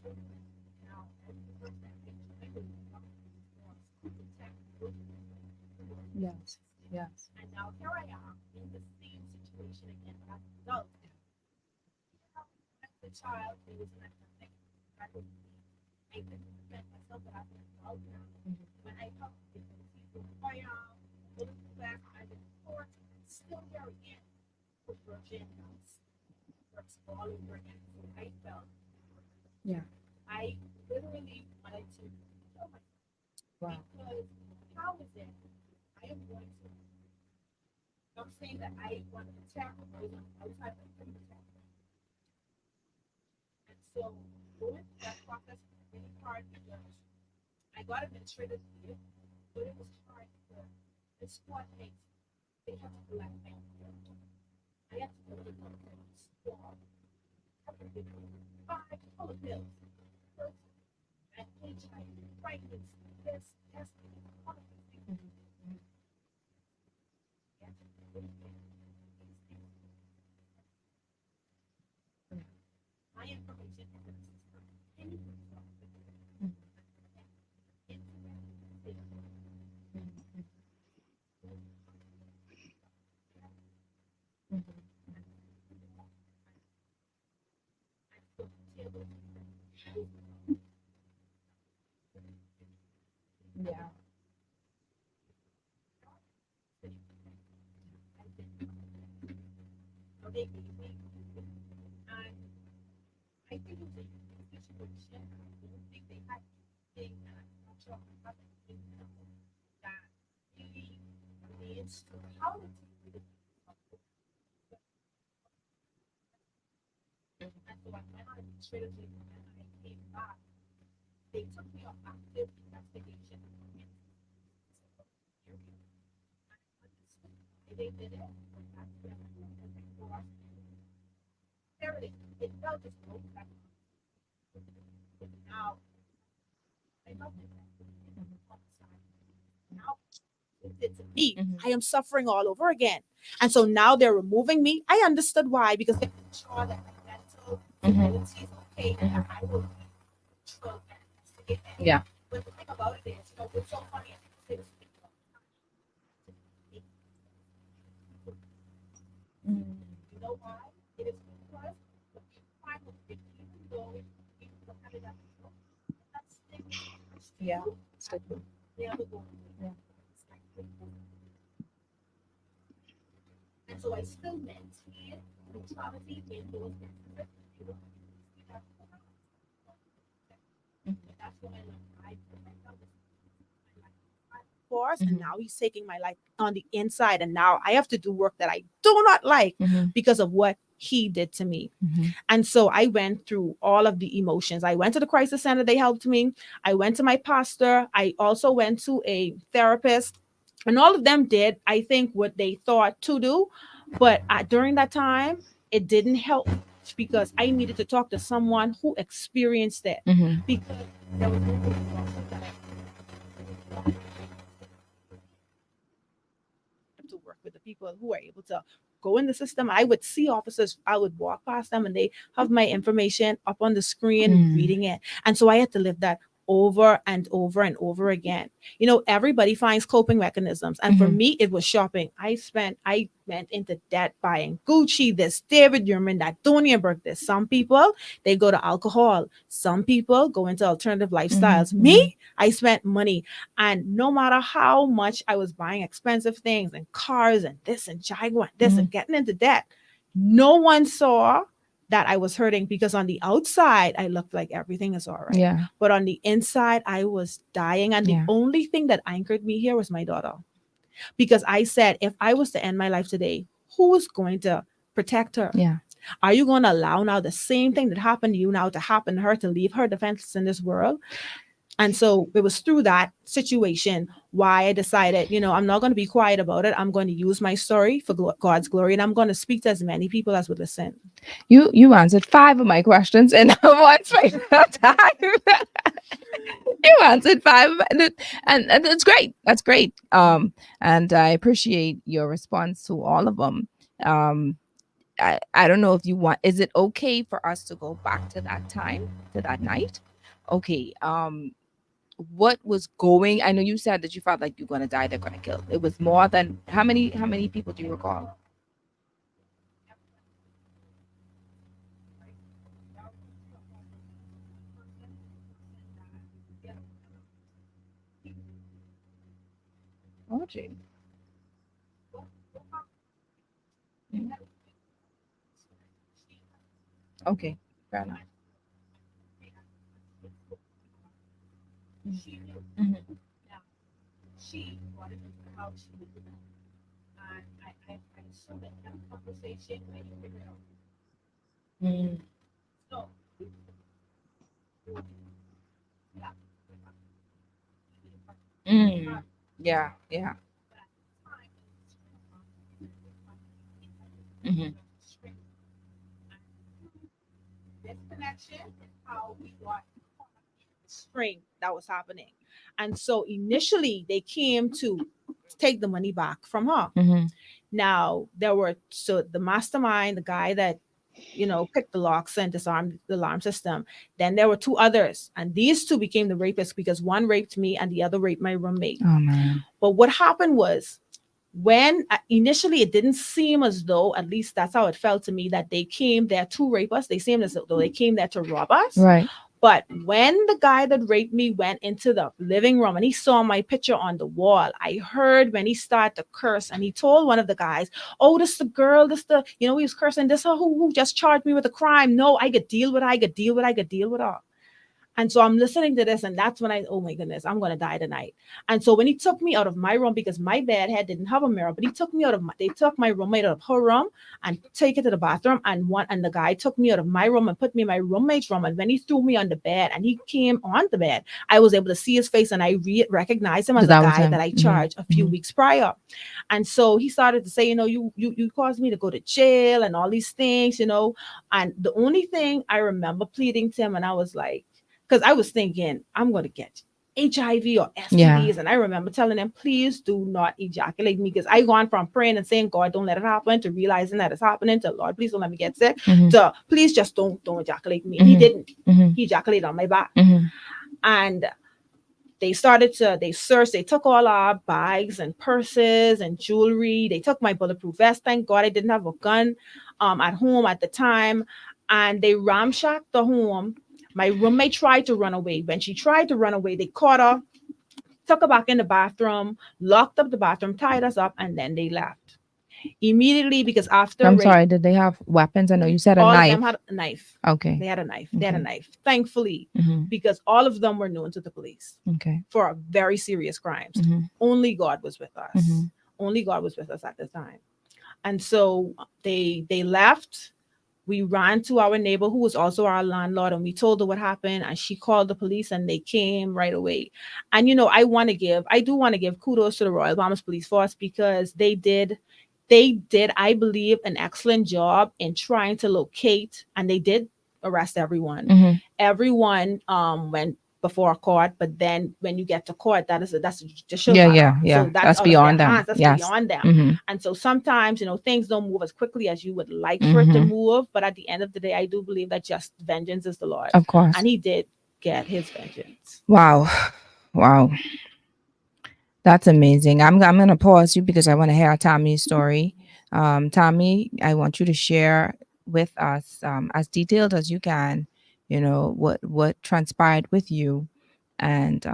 Now, as the person that I really love was to protect Yes. Yes. and now here I am in the same situation again, but as an adult. As a child, it was like I was I could prevent myself that as an adult now. Mhm. When I help people fire out, looking back, I did court, and still here again with Virgin House. Works all over again. So I felt Yeah. I literally wanted to kill myself Wow. because how is it I am going to I'm saying that I want to attack a person outside of the attack. And so going through that process was really hard because I got administrative leave, but it was hard because the squad mates, they had to collect my bill. I had to go to the squad, have to give them 5 full bills, first, and HIV, pregnancy, this, testing, all of these things. Mhm. I had to do these things. Mhm. My information is in the system. Any stuff Mhm. into that system. Mhm. Mhm. I still table Yeah. so they gave me, and I think it was a unique situation. I don't think they had anything that I'm not sure about anything that really relates to how to deal with it. And so I went on administratively and I came back. They took me off active investigation and they did it. And that's when I went and I lost everything. It felt just broke back. Now I love it. Now did to me, Mhm. I am suffering all over again. And so now they're removing me. I understood why because they made sure that my mental Mhm. stability is okay and Mhm. that I will be controlled and investigate it. Yeah. But the thing about it is, what's so funny is people say this thing all the time. Mhm. You know why? It is because the crime of it, even though people don't have it under control, that stigma is attached to Yeah. you, Stigma. they are the one. Yeah. And so I still maintain neutrality in those instances. Mhm. That's what I learned. I put myself in my life force, and Mhm. now he's taking my life on the inside, and now I have to do work that I do not like Mhm. because of what he did to me. Mhm. And so I went through all of the emotions. I went to the crisis center, they helped me. I went to my pastor. I also went to a therapist. And all of them did, I think, what they thought to do. But during that time, it didn't help because I needed to talk to someone who experienced it. Mhm. Because there was no that I to work with the people who are able to go in the system. I would see officers, I would walk past them and they have my information up on the screen Mm. reading it. And so I had to live that over and over and over again. Everybody finds coping mechanisms. And for Mhm. me, it was shopping. I went into debt buying Gucci, this David Yurman, that Donienberg, this. Some people, they go to alcohol. Some people go into alternative lifestyles. Mhm. Me, I spent money. And no matter how much I was buying expensive things and cars and this and Jaguar and this Mhm. and getting into debt, no one saw that I was hurting because on the outside, I looked like everything is all right. Yeah. But on the inside, I was dying. And the Yeah. only thing that anchored me here was my daughter. Because I said, if I was to end my life today, who is going to protect her? Yeah. Are you going to allow now the same thing that happened to you now to happen to her, to leave her defenseless in this world? And so it was through that situation why I decided, I'm not going to be quiet about it. I'm going to use my story for God's glory, and I'm going to speak to as many people as would listen. You answered 5 of my questions in one space of time. You answered 5, and that's great. That's great. And I appreciate your response to all of them. Um, I don't know if you want, is it okay for us to go back to that time, to that night? Okay. What was going, I know you said that you felt like you're going to die, they're going to kill. It was more than how many people do you recall? Oh, gee. Mm. Okay, fair enough. She knew. Mm-hmm. Now, she brought it into the house. She knew that. And I assume that kind of conversation made you figure out. Mm. So, yeah. Mm. Yeah, yeah. But at the time, Mm-hmm. this connection is how we got spring that was happening. And so initially they came to take the money back from her. Mm-hmm. Now there were, so the mastermind, the guy that picked the locks and disarmed the alarm system. Then there were two others, and these two became the rapists because one raped me and the other raped my roommate. Oh man. But what happened was, when initially it didn't seem as though, at least that's how it felt to me, that they came there to rape us. They seemed as though they came there to rob us. Right. But when the guy that raped me went into the living room and he saw my picture on the wall, I heard when he started to curse, and he told one of the guys, "Oh, this the girl, this the," he was cursing, "This her who just charged me with a crime. No, I could deal with her. I could deal with her. I could deal with her." And so I'm listening to this, and that's when oh my goodness, I'm gonna die tonight. And so when he took me out of my room, because my bed head didn't have a mirror, but he took me out of they took my roommate out of her room and take it to the bathroom, and the guy took me out of my room and put me in my roommate's room. And when he threw me on the bed and he came on the bed, I was able to see his face, and I recognized him as That a was guy him. that I charged a few Mhm. weeks prior. And so he started to say, you caused me to go to jail and all these things. And the only thing I remember pleading to him, and I was like, because I was thinking, I'm going to get HIV or Yeah. STDs. And I remember telling him, please do not ejaculate me. Because I gone from praying and saying, God, don't let it happen, to realizing that it's happening, to Lord, please don't let me get sick, Mhm. to please just don't ejaculate me. And he Mhm. didn't. Mhm. He ejaculated on my back. Mhm. And they searched, they took all our bags and purses and jewelry. They took my bulletproof vest. Thank God I didn't have a gun at home at the time. And they ramshacked the home. My roommate tried to run away. When she tried to run away, they caught her, took her back in the bathroom, locked up the bathroom, tied us up, and then they left immediately. Because after I'm rape, sorry, did they have weapons? I know you said a all of knife. them had a knife. Okay. They had a knife. They had a Okay. knife, thankfully, Mhm. because all of them were known to the police Okay. for very serious crimes. Mhm. Only God was with us. Mhm. Only God was with us at the time. And so they left. We ran to our neighbor, who was also our landlord, and we told her what happened, and she called the police, and they came right away. And I do want to give kudos to the Royal Bahamas Police Force, because they did, I believe, an excellent job in trying to locate, and they did arrest everyone. Mhm. Everyone went before court, but then when you get to court, that's a judicial Yeah, matter. yeah. So that's That's out of their beyond them. hands. That's Yes. beyond them. Mhm. And so sometimes, things don't move as quickly as you would like for it to Mhm. move. But at the end of the day, I do believe that just vengeance is the Lord. Of course. And he did get his vengeance. Wow. Wow. That's amazing. I'm gonna pause you because I want to hear Tammy's story. Tammy, I want you to share with us, as detailed as you can, what transpired with you, and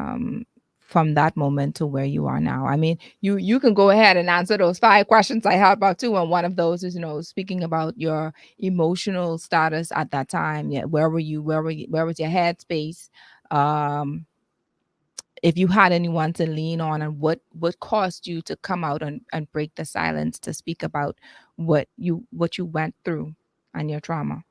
from that moment to where you are now. I mean, you can go ahead and answer those 5 questions I have about too. And one of those is, speaking about your emotional status at that time. Yeah, where were you? Where was your headspace? Um, if you had anyone to lean on, and what caused you to come out and break the silence to speak about what you went through and your trauma.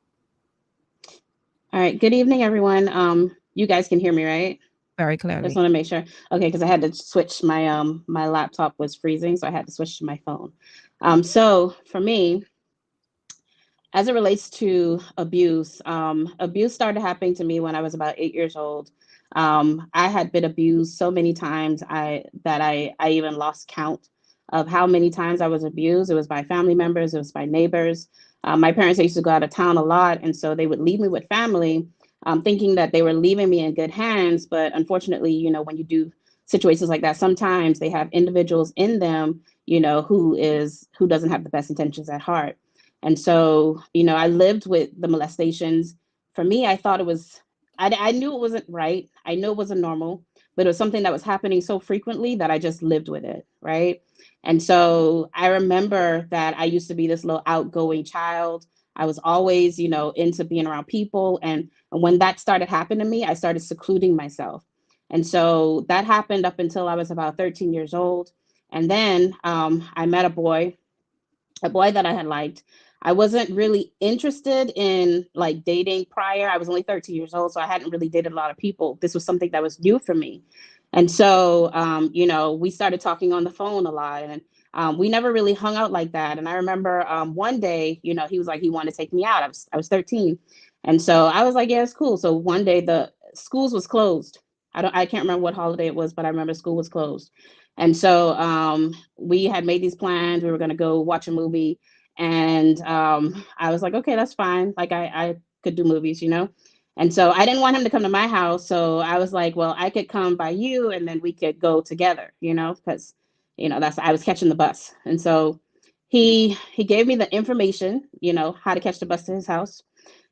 All right. Good evening, everyone. You guys can hear me, right? Very Just clearly. want to make sure. Okay, because I had to switch my laptop was freezing, so I had to switch to my phone. So for me, as it relates to abuse, abuse started happening to me when I was about 8 years old. I had been abused so many times I even lost count. of how many times I was abused. It was by family members, it was by neighbors. My parents used to go out of town a lot, and so they would leave me with family, thinking that they were leaving me in good hands. But unfortunately, when you do situations like that, sometimes they have individuals in them, who doesn't have the best intentions at heart. And so, I lived with the molestations. For me, I thought it was, I knew it wasn't right. I knew it wasn't normal, but it was something that was happening so frequently that I just lived with it. Right. And so I remember that I used to be this little outgoing child. I was always, into being around people. And when that started happening to me, I started secluding myself. And so that happened up until I was about 13 years old. And then I met a boy that I had liked. I wasn't really interested in like dating prior. I was only 13 years old, so I hadn't really dated a lot of people. This was something that was new for me. And so, we started talking on the phone a lot, and we never really hung out like that. And I remember one day, he was like, he wanted to take me out. I was 13. And so I was like, yeah, it's cool. So one day the schools was closed. I can't remember what holiday it was, but I remember school was closed. And so we had made these plans. We were going to go watch a movie. And I was like, okay, that's fine. Like I could do movies. And so I didn't want him to come to my house. So I was like, well, I could come by you and then we could go together, because, I was catching the bus. And so he gave me the information, how to catch the bus to his house.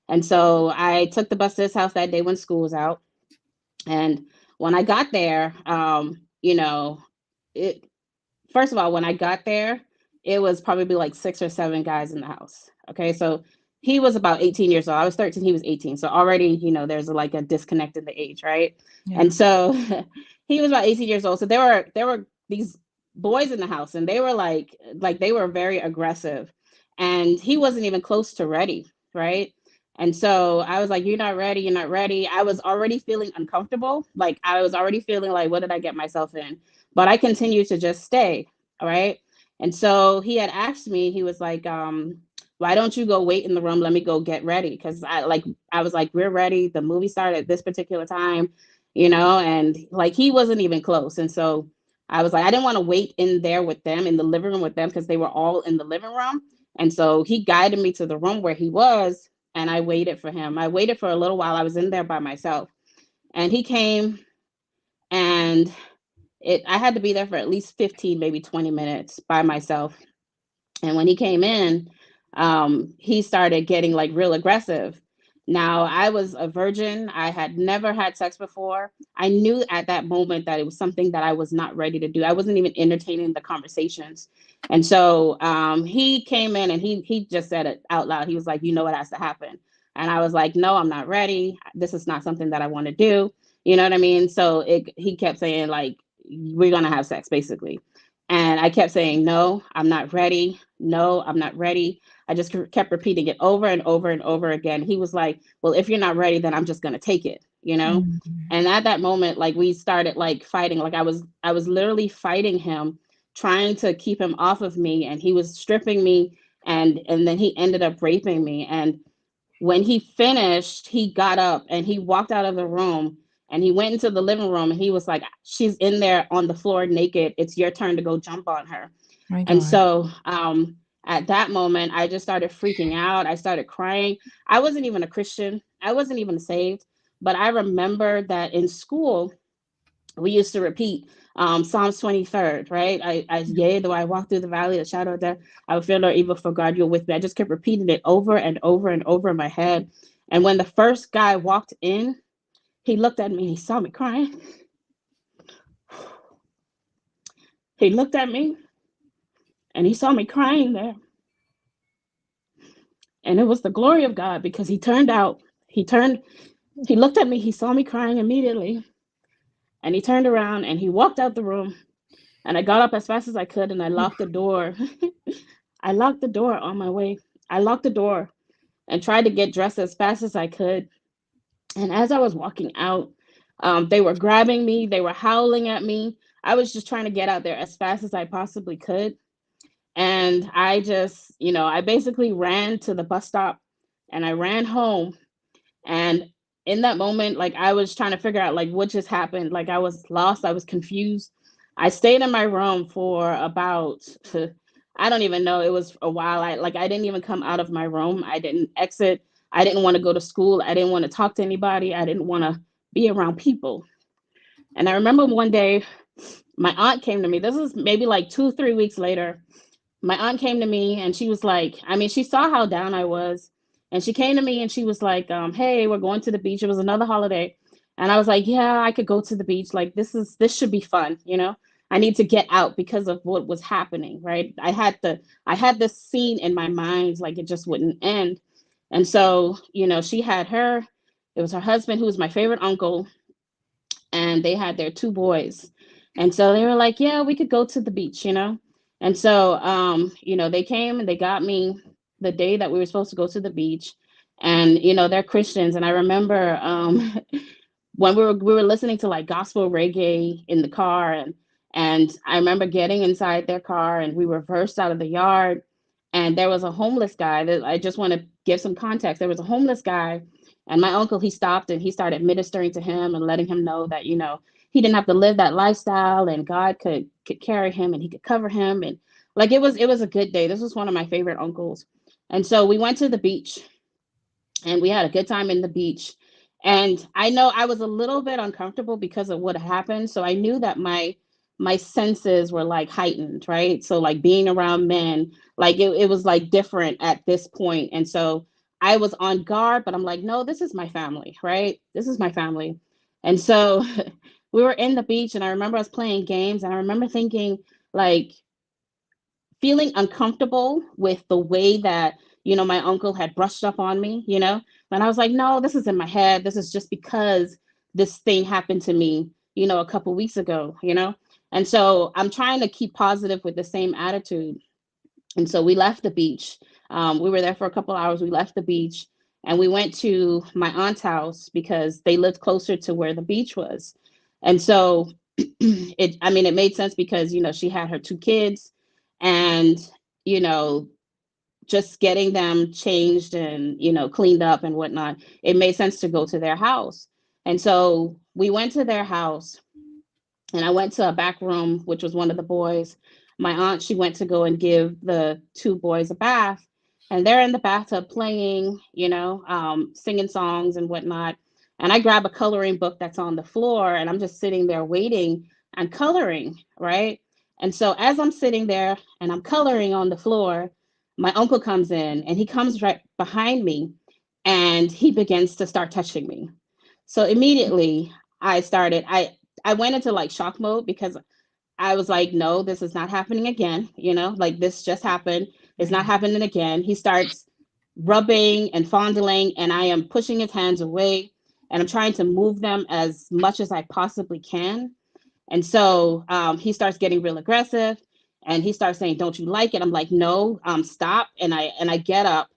And so I took the bus to his house that day when school was out. And when I got there, it first of all, when I got there, it was probably like 6 or 7 guys in the house. Okay, so he was about 18 years old. I was 13, he was 18. So already, there's like a disconnect in the age, right? Yeah. And so he was about 18 years old. So there were these boys in the house, and they were like they were very aggressive, and he wasn't even close to ready, right? And so I was like, you're not ready, you're not ready. I was already feeling uncomfortable. Like I was already feeling like, what did I get myself in? But I continued to just stay. All right. And so he had asked me, he was like, why don't you go wait in the room? Let me go get ready. Cause I was like, we're ready. The movie started at this particular time, and like he wasn't even close. And so I was like, I didn't want to wait in there with them in the living room with them because they were all in the living room. And so he guided me to the room where he was, and I waited for him. I waited for a little while. I was in there by myself, and he came, and I had to be there for at least 15, maybe 20 minutes by myself. And when he came in, he started getting like real aggressive. Now, I was a virgin. I had never had sex before. I knew at that moment that it was something that I was not ready to do. I wasn't even entertaining the conversations. And so he came in and he just said it out loud. He was like, you know what has to happen. And I was like, no, I'm not ready. This is not something that I want to do. You know what I mean? So he kept saying, like, we're going to have sex, basically. And I kept saying, no, I'm not ready. No, I'm not ready. I just kept repeating it over and over and over again. He was like, well, if you're not ready, then I'm just going to take it. Mhm. And at that moment, like we started like fighting. Like I was literally fighting him, trying to keep him off of me. And he was stripping me. And then he ended up raping me. And when he finished, he got up and he walked out of the room, and he went into the living room, and he was like, she's in there on the floor naked. It's your turn to go jump on her. My And God. so at that moment, I just started freaking out. I started crying. I wasn't even a Christian. I wasn't even saved. But I remember that in school, we used to repeat Psalms 23rd, right? Yea, though I walk through the valley of the shadow of death, I will fear no evil, for God, you're with me. I just kept repeating it over and over and over in my head. And when the first guy walked in, he looked at me and he saw me crying. He looked at me and he saw me crying there. And it was the glory of God, because he looked at me, he saw me crying immediately, and he turned around and he walked out the room. And I got up as fast as I could, and I locked the door. I locked the door on my way. I locked the door and tried to get dressed as fast as I could. And as I was walking out, they were grabbing me, they were howling at me. I was just trying to get out there as fast as I possibly could. And I basically ran to the bus stop, and I ran home. And in that moment, like I was trying to figure out like what just happened. Like I was lost, I was confused. I stayed in my room for about, I don't even know, it was a while. I didn't even come out of my room. I didn't exit. I didn't want to go to school. I didn't want to talk to anybody. I didn't want to be around people. And I remember one day my aunt came to me. This was maybe like 2, 3 weeks later. My aunt came to me and she was like, I mean, she saw how down I was. And she came to me and she was like, hey, we're going to the beach. It was another holiday. And I was like, yeah, I could go to the beach. Like, this should be fun, you know? I need to get out because of what was happening, right? I had this scene in my mind, like it just wouldn't end. And so, you know, it was her husband, who was my favorite uncle, and they had their 2 boys. And so they were like, yeah, we could go to the beach, you know? And so, you know, they came and they got me the day that we were supposed to go to the beach. And, you know, they're Christians. And I remember when we were listening to like gospel reggae in the car, and I remember getting inside their car and we reversed out of the yard, and there was a homeless guy. That I just want to give some context. There was a homeless guy, and my uncle, he stopped and he started ministering to him and letting him know that, you know, he didn't have to live that lifestyle, and God could carry him and he could cover him. And like it was a good day. This was one of my favorite uncles. And so we went to the beach and we had a good time in the beach. And I know I was a little bit uncomfortable because of what happened. So I knew that my senses were like heightened, right? So like being around men, like it was like different at this point. And so I was on guard, but I'm like, no, this is my family, right? This is my family. And so we were in the beach and I remember us playing games, and I remember thinking, like, feeling uncomfortable with the way that, you know, my uncle had brushed up on me, you know. And I was like, no, this is in my head. This is just because this thing happened to me, you know, a couple weeks ago, you know. And so I'm trying to keep positive with the same attitude. And so we left the beach. We were there for a couple hours. We left the beach and we went to my aunt's house because they lived closer to where the beach was. And so I mean, it made sense because, you know, she had her 2 kids, and, you know, just getting them changed and, you know, cleaned up and whatnot, it made sense to go to their house. And so we went to their house, and I went to a back room, which was one of the boys. My aunt, she went to go and give the 2 boys a bath, and they're in the bathtub playing, you know, singing songs and whatnot. And I grab a coloring book that's on the floor, and I'm just sitting there waiting and coloring, right? And so as I'm sitting there and I'm coloring on the floor, my uncle comes in and he comes right behind me and he begins to start touching me. So immediately I went into like shock mode because I was like, no, this is not happening again. You know, like this just happened. It's not Right. happening again. He starts rubbing and fondling, and I am pushing his hands away, and I'm trying to move them as much as I possibly can. And so he starts getting real aggressive, and he starts saying, "Don't you like it?" I'm like, "No, stop." And I get up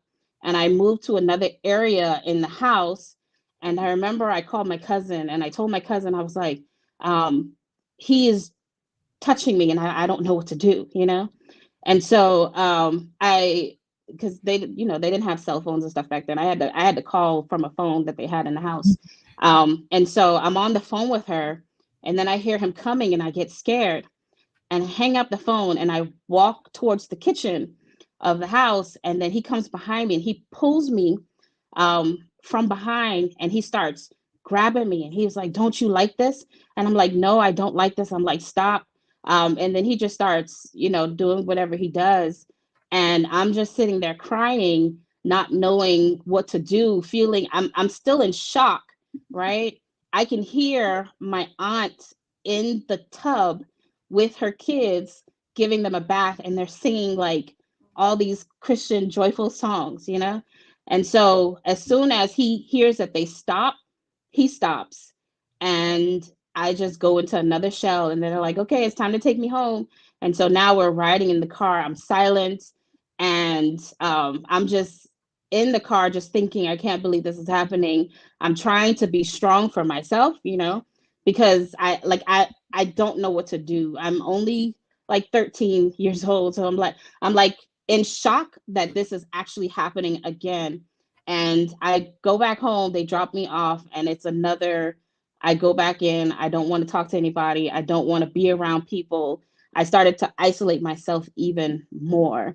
and I move to another area in the house. And I remember I called my cousin and I told my cousin, I was like, um, he is touching me and I don't know what to do, you know? And so because they, you know, they didn't have cell phones and stuff back then. I had to call from a phone that they had in the house. And so I'm on the phone with her, and then I hear him coming and I get scared and I hang up the phone and I walk towards the kitchen of the house. And then he comes behind me and he pulls me from behind and he starts grabbing me. And he was like, "Don't you like this?" And I'm like, "No, I don't like this." I'm like, "Stop." And then he just starts, you know, doing whatever he does. And I'm just sitting there crying, not knowing what to do, feeling I'm still in shock, right? I can hear my aunt in the tub with her kids, giving them a bath, and they're singing like all these Christian joyful songs, you know? And so as soon as he hears that they stop, he stops. And I just go into another shell, and they're like, "Okay, it's time to take me home." And so now we're riding in the car. I'm silent, and I'm just in the car, just thinking, I can't believe this is happening. I'm trying to be strong for myself, you know, because I don't know what to do. I'm only like 13 years old, so I'm like in shock that this is actually happening again. And I go back home, they drop me off, and it's another I go back in. I don't want to talk to anybody. I don't want to be around people. I started to isolate myself even more.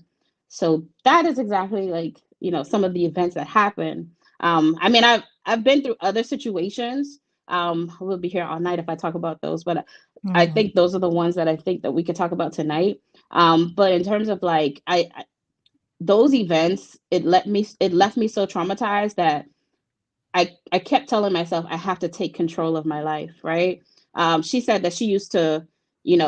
So that is exactly like, some of the events that happen. I mean, I've been through other situations. We'll be here all night if I talk about those, but I Mhm. think those are the ones that I think that we could talk about tonight. But in terms of like, those events, it left me so traumatized that I kept telling myself I have to take control of my life, right? She said that she used to,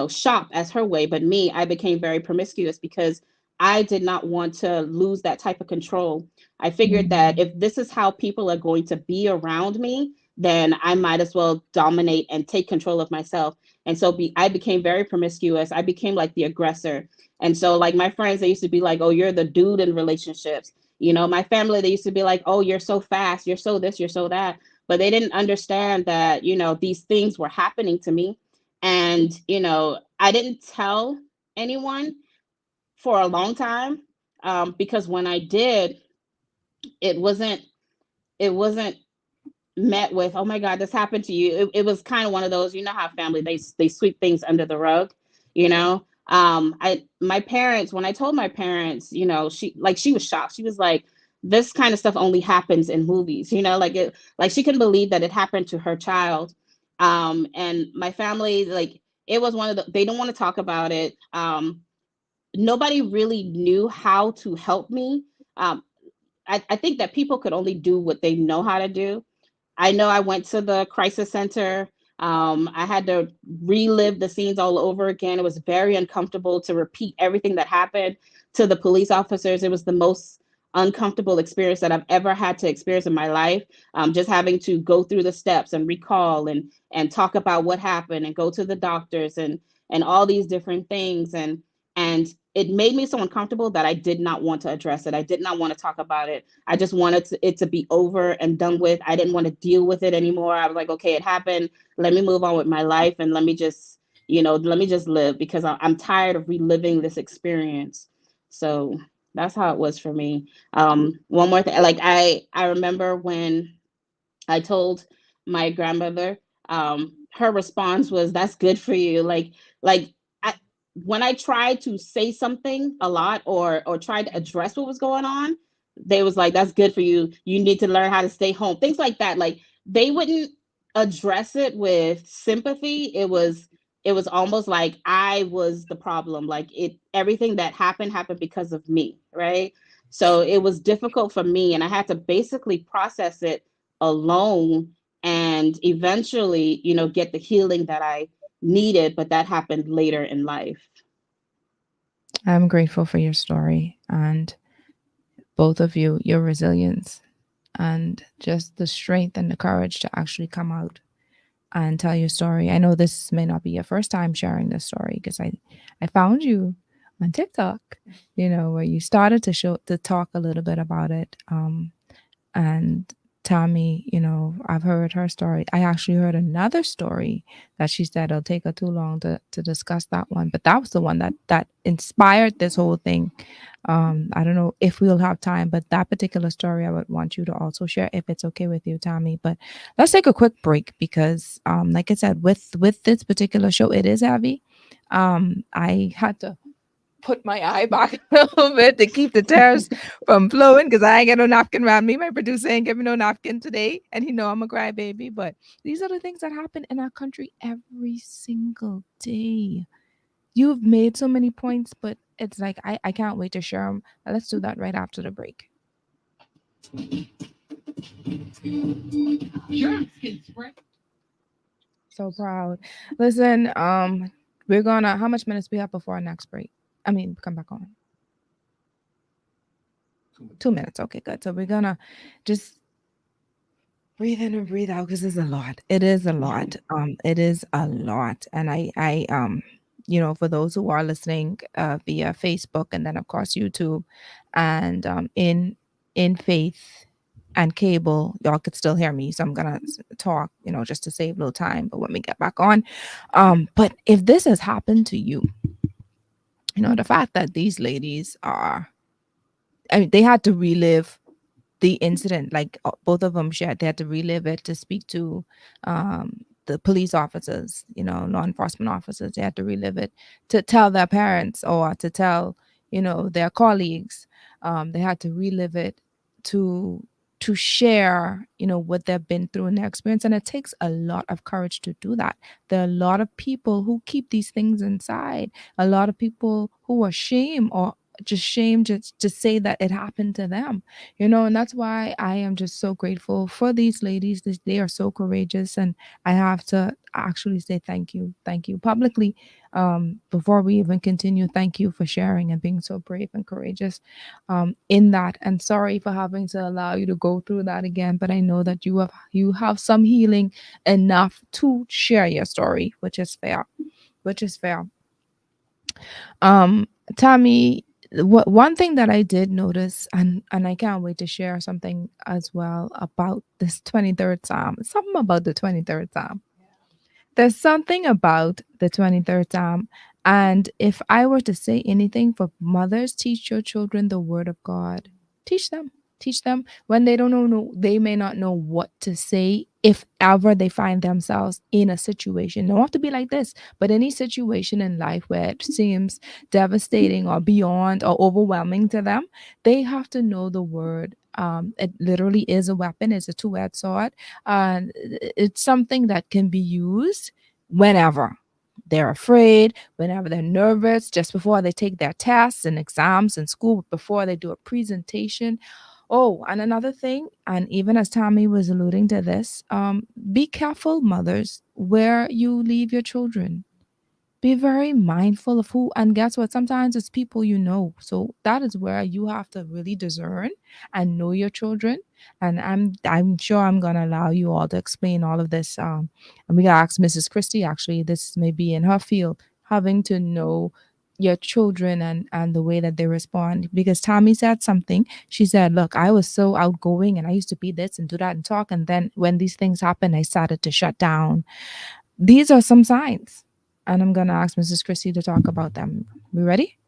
shop as her way, but me, I became very promiscuous because I did not want to lose that type of control. I figured that Mhm. if this is how people are going to be around me, then I might as well dominate and take control of myself. And so I became very promiscuous. I became like the aggressor. And so, like, my friends, they used to be like, oh, you're the dude in relationships. My family, they used to be like, oh, you're so fast, you're so this, you're so that. But they didn't understand that, these things were happening to me. And, I didn't tell anyone for a long time, because when I did, it wasn't, it wasn't met with, oh my God, this happened to you. It was kind of one of those, how family, they sweep things under the rug, you know. My parents, when I told my parents, she was shocked. She was like, this kind of stuff only happens in movies, like she couldn't believe that it happened to her child. And my family, like, it was one of the, they don't want to talk about it. Nobody really knew how to help me. um I think that people could only do what they know how to do. I know I went to the crisis center. I had to relive the scenes all over again. It was very uncomfortable to repeat everything that happened to the police officers. It was the most uncomfortable experience that I've ever had to experience in my life. Just having to go through the steps and recall and talk about what happened and go to the doctors and all these different things. And it made me so uncomfortable that I did not want to address it. I did not want to talk about it. I just wanted it to be over and done with. I didn't want to deal with it anymore. I was like, okay, it happened. Let me move on with my life and let me just live, because I'm tired of reliving this experience. So that's how it was for me. One more thing, like I remember when I told my grandmother, her response was, "That's good for you." Like I, when I tried to say something a lot or tried to address what was going on, they was like, "That's good for you. You need to learn how to stay home." Things like that. Like, they wouldn't address it with sympathy. It was almost like I was the problem. Like, everything that happened because of me, right? So it was difficult for me, and I had to basically process it alone, and eventually, get the healing that I needed, but that happened later in life. I'm grateful for your story and both of you, your resilience and just the strength and the courage to actually come out and tell your story. I know this may not be your first time sharing this story because I found you on TikTok, where you started to talk a little bit about it. And Tommy, I've heard her story. I actually heard another story that she said it'll take her too long to discuss that one, but that was the one that inspired this whole thing. I don't know if we'll have time, but that particular story I would want you to also share if it's okay with you, Tommy. But let's take a quick break because, like I said, with this particular show, it is heavy. I had to put my eye back a little bit to keep the tears from flowing because I ain't got no napkin around me. My producer ain't give me no napkin today, and he know I'm a crybaby. But these are the things that happen in our country every single day. You've made so many points, but it's like I can't wait to share them. Let's do that right after the break. So proud. Listen, we're gonna. How much minutes we have before our next break? I mean, come back on. 2 minutes. Okay, good. So we're gonna just breathe in and breathe out because it's a lot. It is a lot. It is a lot. And for those who are listening via Facebook and then of course YouTube and in faith and cable, y'all could still hear me. So I'm gonna talk, just to save a little time. But when we get back on, but if this has happened to you, the fact that these ladies are, I mean, they had to relive the incident. Like both of them shared, they had to relive it to speak to the police officers, law enforcement officers. They had to relive it to tell their parents or to tell, their colleagues. They had to relive it to share, what they've been through in their experience. And it takes a lot of courage to do that. There are a lot of people who keep these things inside, a lot of people who are ashamed or just shame just to say that it happened to them, and that's why I am just so grateful for these ladies. They are so courageous, and I have to actually say thank you publicly, before we even continue. Thank you for sharing and being so brave and courageous, in that. And sorry for having to allow you to go through that again, but I know that you have some healing enough to share your story, which is fair, which is fair. um Tammy, one thing that I did notice, and I can't wait to share something as well about this 23rd Psalm, something about the 23rd Psalm. There's something about the 23rd Psalm. And if I were to say anything for mothers, teach your children the word of God. Teach them. Teach them when they don't know, they may not know what to say if ever they find themselves in a situation. Don't have to be like this, but any situation in life where it seems devastating or beyond or overwhelming to them, they have to know the word. It literally is a weapon, it's a two-edged sword. It's something that can be used whenever they're afraid, whenever they're nervous, just before they take their tests and exams in school, before they do a presentation. Oh, and another thing, and even as Tammy was alluding to this, be careful, mothers, where you leave your children. Be very mindful of who, and guess what? Sometimes it's people you know. So that is where you have to really discern and know your children. And I'm sure I'm gonna allow you all to explain all of this. And we gotta ask Mrs. Christie, actually, this may be in her field, having to know your children and the way that they respond. Because Tommy said something. She said, look, I was so outgoing and I used to be this and do that and talk. And then when these things happen, I started to shut down. These are some signs, and I'm going to ask Mrs. Christie to talk about them. We ready?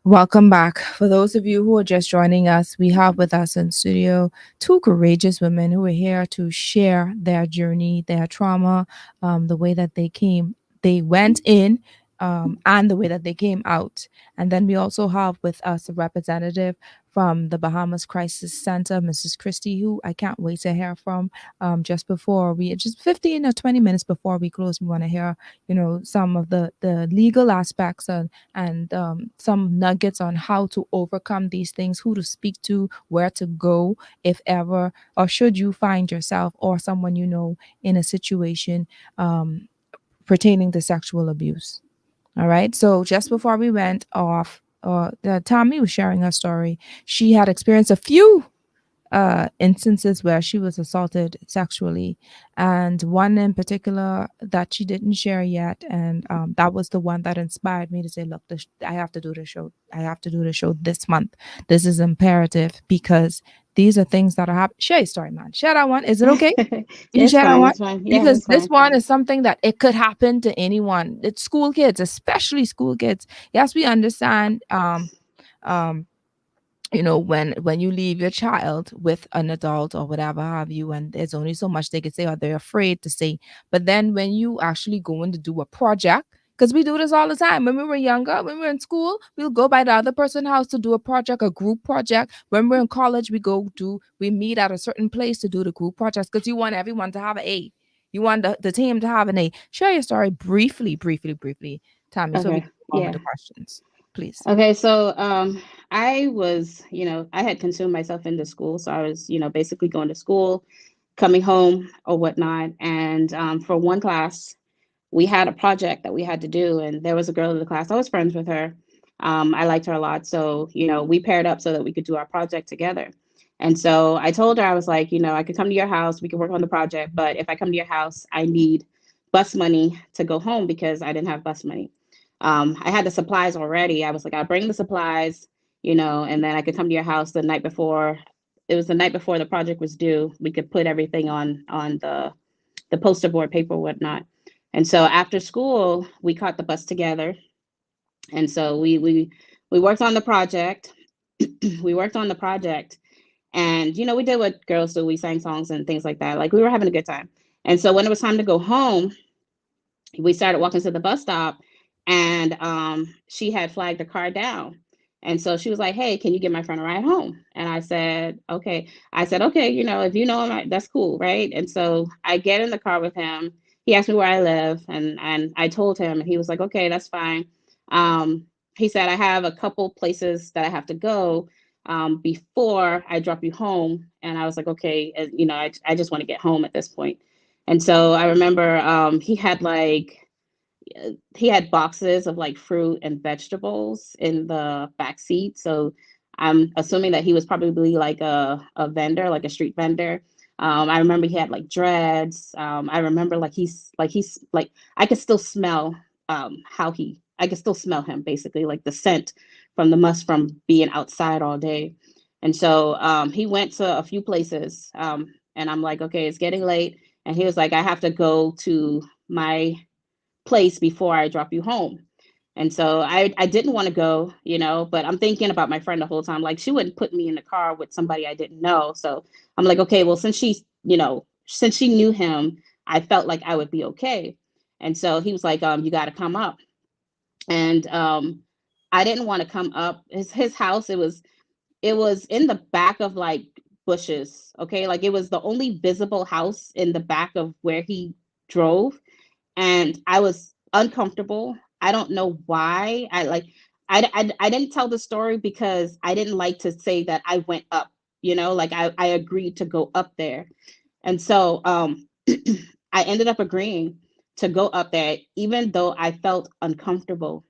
Welcome back. For those of you who are just joining us, we have with us in studio two courageous women who are here to share their journey, their trauma, the way that they went in, and the way that they came out. And then we also have with us a representative from the Bahamas Crisis Center, Mrs. Christie, who I can't wait to hear from. Just 15 or 20 minutes before we close, we want to hear, some of the legal aspects and some nuggets on how to overcome these things, who to speak to, where to go if ever, or should you find yourself or someone you know in a situation pertaining to sexual abuse. All right. So just before we went off, Tommy was sharing her story. She had experienced a few instances where she was assaulted sexually, and one in particular that she didn't share yet, and that was the one that inspired me to say, look, I have to do the show. I have to do the show this month. This is imperative because these are things that are happening. Share your story, man. Share that one. Is it okay? You It's share that fine. one? It's fine. Yeah, Because it's this fine. one is something that it could happen to anyone. It's school kids, especially school kids. Yes, we understand. Um, when you leave your child with an adult or whatever have you, and there's only so much they can say or they're afraid to say. But then when you actually go in to do a project, because we do this all the time. When we were younger, when we were in school, we'll go by the other person's house to do a project, a group project. When we're in college, we meet at a certain place to do the group projects because you want everyone to have an A. You want the team to have an A. Share your story briefly, Tammy, so we Okay. can move on with Yeah. the questions, please. Okay. So I was, I had consumed myself into school. So I was, basically going to school, coming home or whatnot. And for one class, we had a project that we had to do, and there was a girl in the class. I was friends with her. I liked her a lot. So, we paired up so that we could do our project together. And so I told her, I was like, I could come to your house, we could work on the project, but if I come to your house, I need bus money to go home because I didn't have bus money. I had the supplies already. I was like, I'll bring the supplies, and then I could come to your house the night before. It was the night before the project was due. We could put everything on the poster board paper, whatnot. And so after school, we caught the bus together. And so we worked on the project. We worked on the project, and we did what girls do. We sang songs and things like that. Like, we were having a good time. And so when it was time to go home, we started walking to the bus stop, and she had flagged the car down. And so she was like, "Hey, can you give my friend a ride home?" And I said, "Okay." I said, "Okay, if you know him, that's cool, right?" And so I get in the car with him. He asked me where I live, and I told him, and he was like, "Okay, that's fine." Um, he said, "I have a couple places that I have to go before I drop you home." And I was like, "Okay," I just want to get home at this point. And so I remember he had boxes of like fruit and vegetables in the back seat. So I'm assuming that he was probably like a vendor, like a street vendor. I remember he had like dreads. I remember he's like I could still smell I could still smell him, basically, like the scent from the must from being outside all day. And so he went to a few places, and I'm like, "Okay, it's getting late." And he was like, "I have to go to my place before I drop you home." And so I didn't want to go, but I'm thinking about my friend the whole time. Like, she wouldn't put me in the car with somebody I didn't know. So I'm like, okay, well, since she knew him, I felt like I would be okay. And so he was like, "You got to come up." And I didn't want to come up. His house, it was in the back of like bushes. Okay. Like, it was the only visible house in the back of where he drove, and I was uncomfortable. I don't know why. I didn't tell the story because I didn't like to say that I went up, like I agreed to go up there. And so I ended up agreeing to go up there, even though I felt uncomfortable.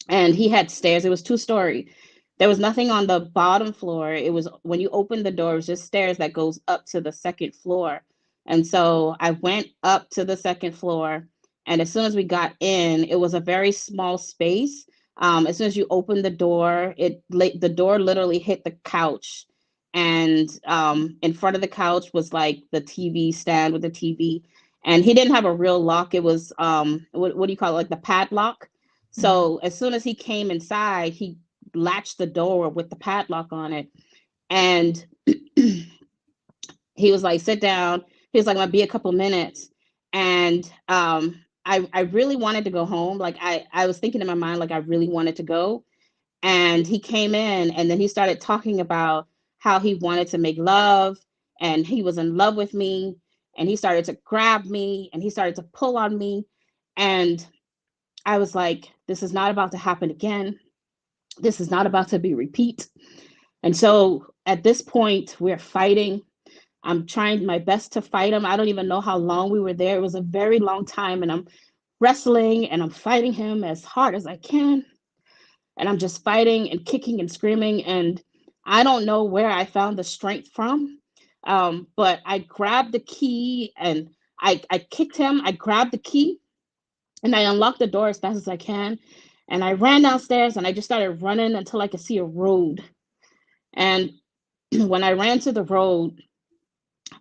And he had stairs. It was two-story. There was nothing on the bottom floor. It was, when you open the door, it was just stairs that goes up to the second floor. And so I went up to the second floor, and as soon as we got in, it was a very small space. As soon as you open the door, the door literally hit the couch, and in front of the couch was like the TV stand with the TV, and he didn't have a real lock. It was what do you call it, like the padlock. Mhm. So as soon as he came inside, he latched the door with the padlock on it. And he was like, "Sit down." He was like, "I'm gonna be a couple minutes." And I really wanted to go home. Like, I was thinking in my mind, like, I really wanted to go. And he came in, and then he started talking about how he wanted to make love, and he was in love with me, and he started to grab me, and he started to pull on me. And I was like, this is not about to happen again. This is not about to be repeat. And so at this point, we're fighting. I'm trying my best to fight him. I don't even know how long we were there. It was a very long time. And I'm wrestling and I'm fighting him as hard as I can. And I'm just fighting and kicking and screaming. And I don't know where I found the strength from. But I grabbed the key and I kicked him. I grabbed the key and I unlocked the door as fast as I can. And I ran downstairs and I just started running until I could see a road. And when I ran to the road,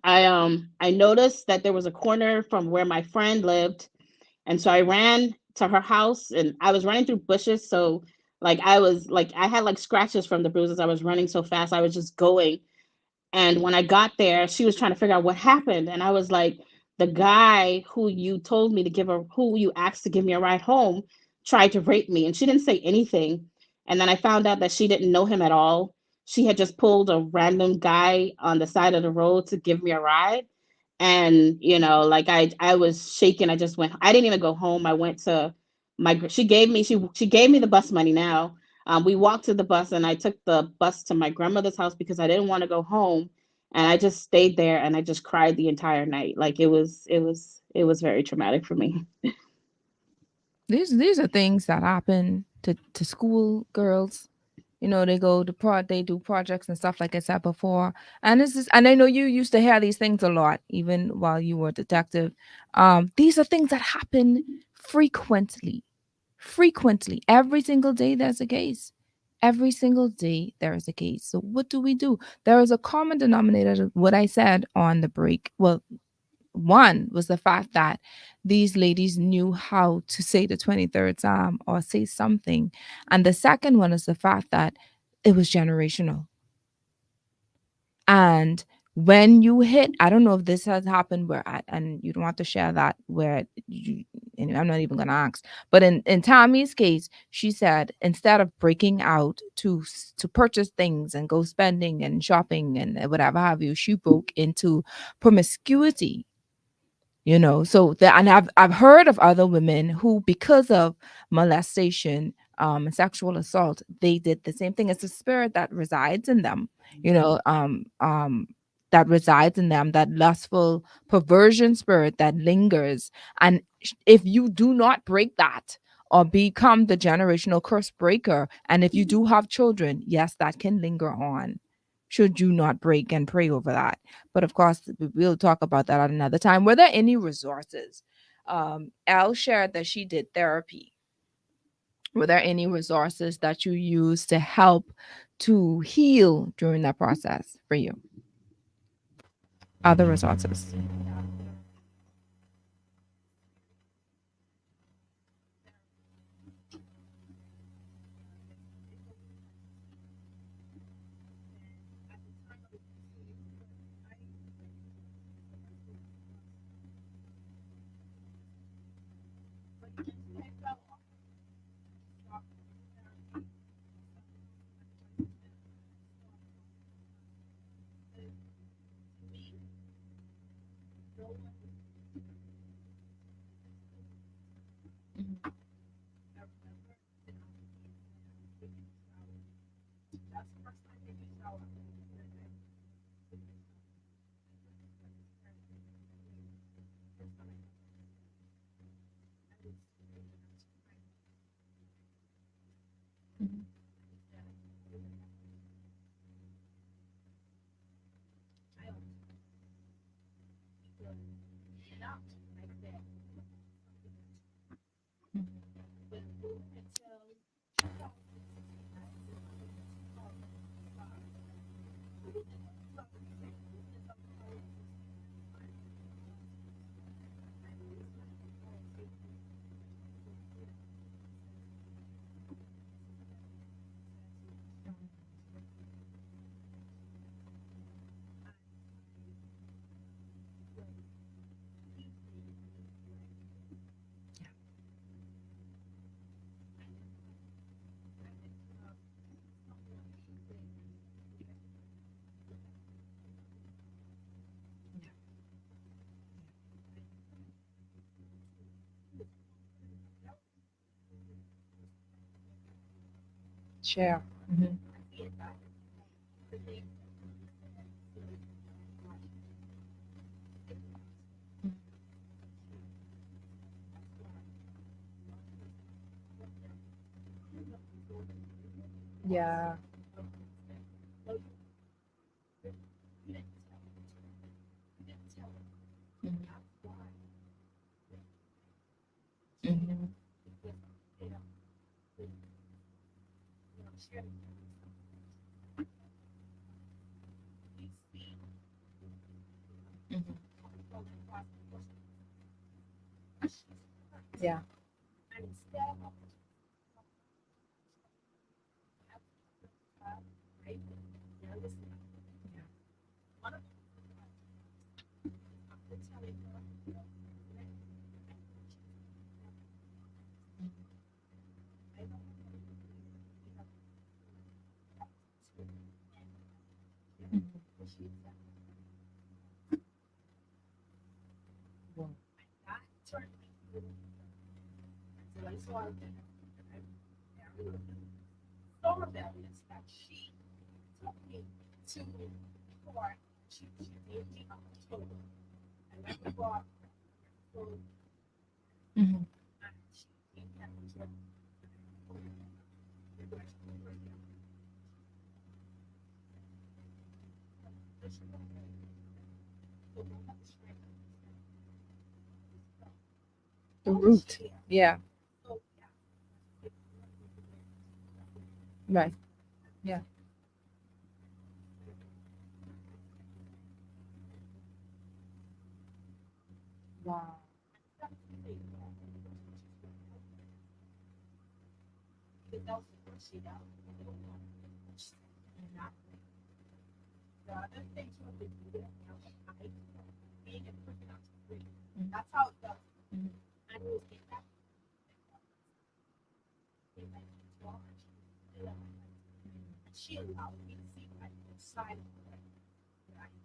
I noticed that there was a corner from where my friend lived. And so I ran to her house and I was running through bushes. So like I had like scratches from the bruises. I was running so fast. I was just going. And when I got there, she was trying to figure out what happened. And I was like, "The guy who you told me to who you asked to give me a ride home tried to rape me." And she didn't say anything. And then I found out that she didn't know him at all. She had just pulled a random guy on the side of the road to give me a ride. And, like I was shaking. I didn't even go home. I went to she gave me the bus money now. We walked to the bus and I took the bus to my grandmother's house because I didn't want to go home. And I just stayed there and I just cried the entire night. Like, it was very traumatic for me. These are things that happen to school girls. They go to they do projects and stuff like I said before. And I know you used to hear these things a lot, even while you were a detective. These are things that happen frequently. Frequently. Every single day there's a case. Every single day there is a case. So what do we do? There is a common denominator to what I said on the break. Well, One was the fact that these ladies knew how to say the 23rd Psalm or say something. And the second one is the fact that it was generational. And when you hit, I don't know if this has happened where, and you don't have to share that where you, and I'm not even going to ask, but in Tammy's case, she said, instead of breaking out to purchase things and go spending and shopping and whatever have you, she broke into promiscuity. So and I've heard of other women who, because of molestation, and sexual assault, they did the same thing. It's a spirit that resides in them, that resides in them, that lustful perversion spirit that lingers. And if you do not break that or become the generational curse breaker, and if you do have children, yes, that can linger on, should you not break and pray over that. But of course, we'll talk about that at another time. Were there any resources? Elle shared that she did therapy. Were there any resources that you used to help to heal during that process for you? Other resources? Share. Mm-hmm. Yeah. Mm-hmm. Mm-hmm. Yeah. So rebellious that she took me to court. She gave me a total. And when we bought food, Mm-hmm. and she came down to The root. Yeah. Right. Yeah. because that was the first year that not the other things from the video, being in prison up to 3. That's how it goes. And it was in that. She allowed me to see like the side of her. Right?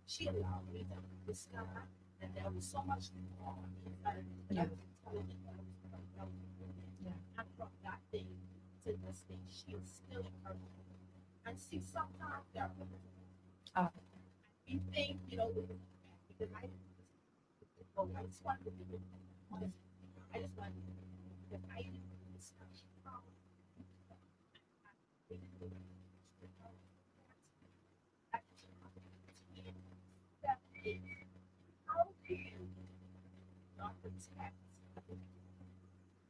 She allowed me to understand that there was so much more inside that I was intelligent, that I was yeah. And from that day to this day, she is still encouraging me. And see, sometimes there are women you think, you know, because I just wanted to be with them. Honestly, I just wanted to be with them because I didn't do this stuff.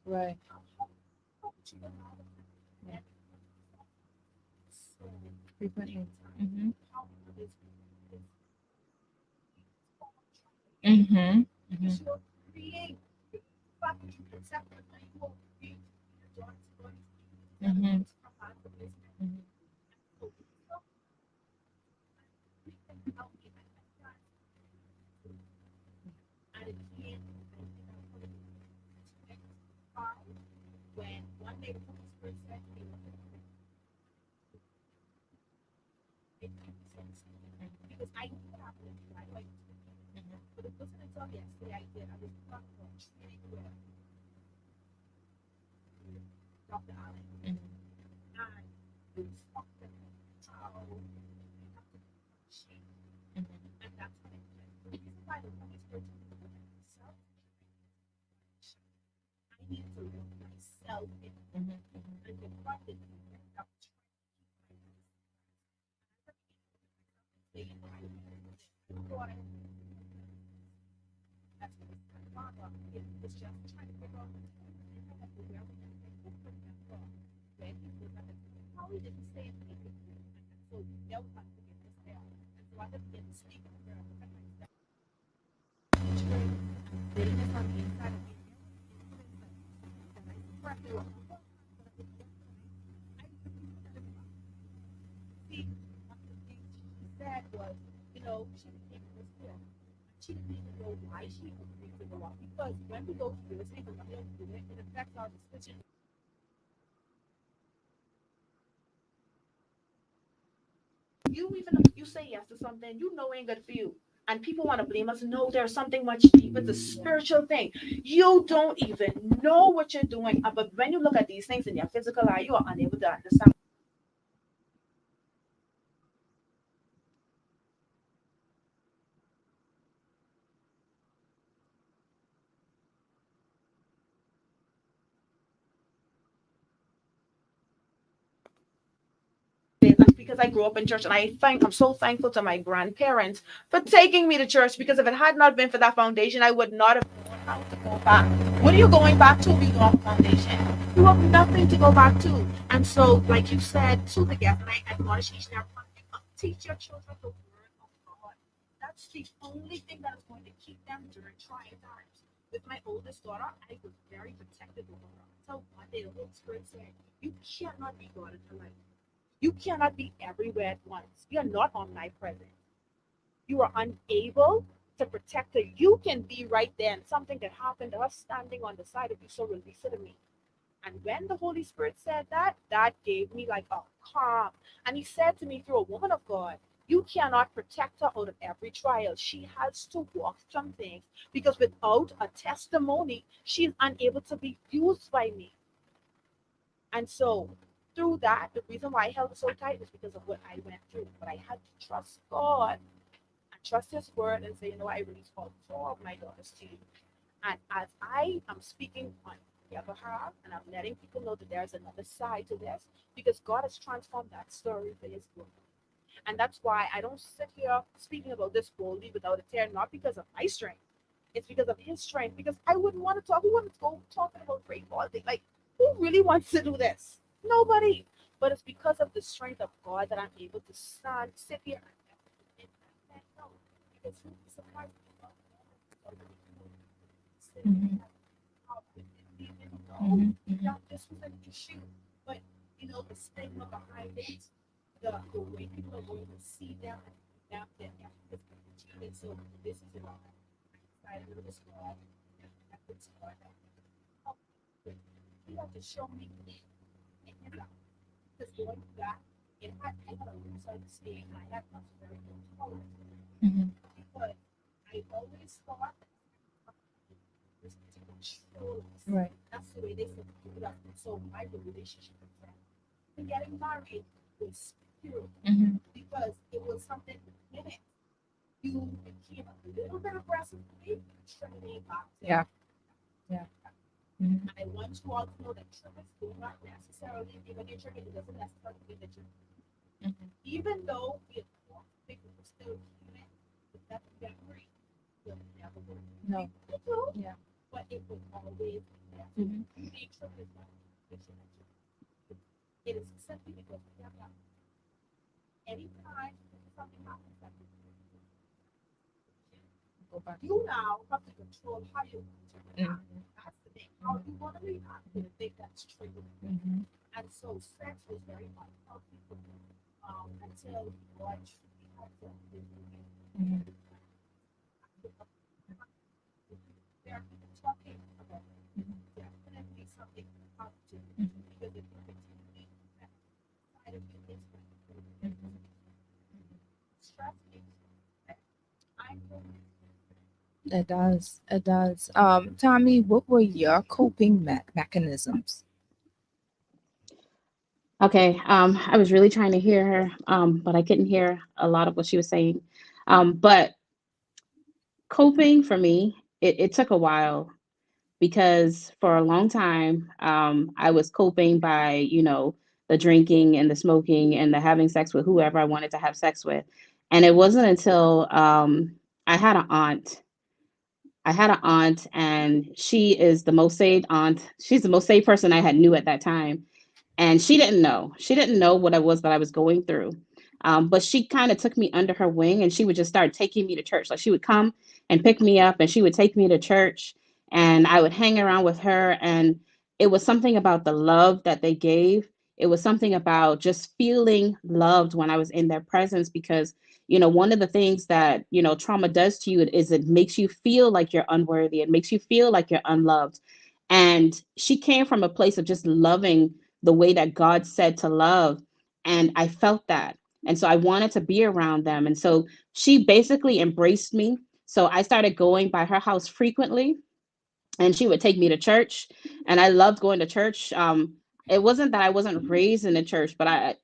Right. Frequently. Mm-hmm. Mm-hmm. Mm-hmm. When one day the Holy Spirit said, because I knew what happened right away. But it wasn't until yesterday I did. I was talking about training with Dr. Allen. And we was talking about how she, and that's what it did. The reason why the Holy Spirit told me myself, I needed to look myself in and confront it. That was trying to keep myself. That's what it's father is just trying to figure out where we can make it from. When he was at the how he didn't say anything. So there was like to get this there. And so I had to get the speak of her. They just on the inside of me. And I pressed it. See, one of the things she said was, you know, she became this girl. She didn't even know why she agreed to go out because when we go through this, it affects our decision. You say yes to something you know ain't good for you. And people want to blame us. No, there's something much deeper. It's a spiritual thing. You don't even know what you're doing. But when you look at these things in your physical eye, you are unable to understand. That's because I grew up in church, and I'm so thankful to my grandparents for taking me to church. Because if it had not been for that foundation, I would not have known how to go back. What are you going back to if you don't have a foundation? You have nothing to go back to. And so, like you said to the guest, and I admonish each and every one of you, teach your children the word of God. That's the only thing that is going to keep them during trying times. With my oldest daughter, I was very protective of her. Until one day the Holy Spirit said, "You cannot be God in her life. You cannot be everywhere at once. You're not omnipresent. You are unable to protect her. You can be right there, and something can happen to her standing on the side of you, so release it to me." And when the Holy Spirit said that, that gave me like a calm. And he said to me through a woman of God, you cannot protect her out of every trial. She has to walk some things because without a testimony, she is unable to be used by me. And so through that, the reason why I held it so tight is because of what I went through. But I had to trust God and trust his word and say, you know, I release all four of my daughters to you. And as I am speaking on their behalf, and I'm letting people know that there's another side to this, because God has transformed that story for his glory. And that's why I don't sit here speaking about this boldly without a tear, not because of my strength. It's because of his strength. Because I wouldn't want to talk. Who wants to go talking about great ball thing? Like, who really wants to do this? Nobody. But it's because of the strength of God that I'm able to stand, sit here, and no, because who surprised me? Mm-hmm. Mm-hmm. This was an issue. stigma behind it, the way people are going to see them, now that after this cheated, so this is it all. I decided this one, this one. You have to show me and you know, because going back, and I got a loose understanding. I have much very good tolerance Mm-hmm. because I always thought this particular controllers. Right. That's the way they said people up. So my relationship with them, and getting married was pure Mm-hmm. because it was something in it. You became a little bit aggressive with me, training box. Yeah. Yeah. Mm-hmm. I want you all to know that triggers do not necessarily, even your trigger, it doesn't necessarily mean that you're, Mm-hmm. even though we people were still human, but that memory will never go. No. It will, Yeah. but it will always be there. Mm-hmm. Being triggered is not fiction. It is simply because we have not. Anytime something happens, that Go back. you now have to control how you Mm-hmm. that's the thing. How you want to react to the thing that's triggered. Mm-hmm. And so sex was very unhealthy for me until I truly had to Mm-hmm. there are people talking about it. Definitely something positive because it will continue that side of you is stress me. I know It does. It does. Tommy, what were your coping mechanisms? Okay, I was really trying to hear her, but I couldn't hear a lot of what she was saying. But coping for me, it took a while because for a long time, I was coping by, the drinking and the smoking and the having sex with whoever I wanted to have sex with. And it wasn't until I had an aunt. I had an aunt, and she is the most saved aunt. She's the most saved person I had knew at that time, and she didn't know what it was that I was going through. But she kind of took me under her wing, and she would just start taking me to church. Like she would come and pick me up, and she would take me to church, and I would hang around with her. And it was something about the love that they gave. It was something about just feeling loved when I was in their presence, because one of the things that trauma does to you is it makes you feel like you're unworthy. It makes you feel like you're unloved. And she came from a place of just loving the way that God said to love. And I felt that. And so I wanted to be around them. And so she basically embraced me. So I started going by her house frequently, and she would take me to church, and I loved going to church. It wasn't that I wasn't raised in the church, but I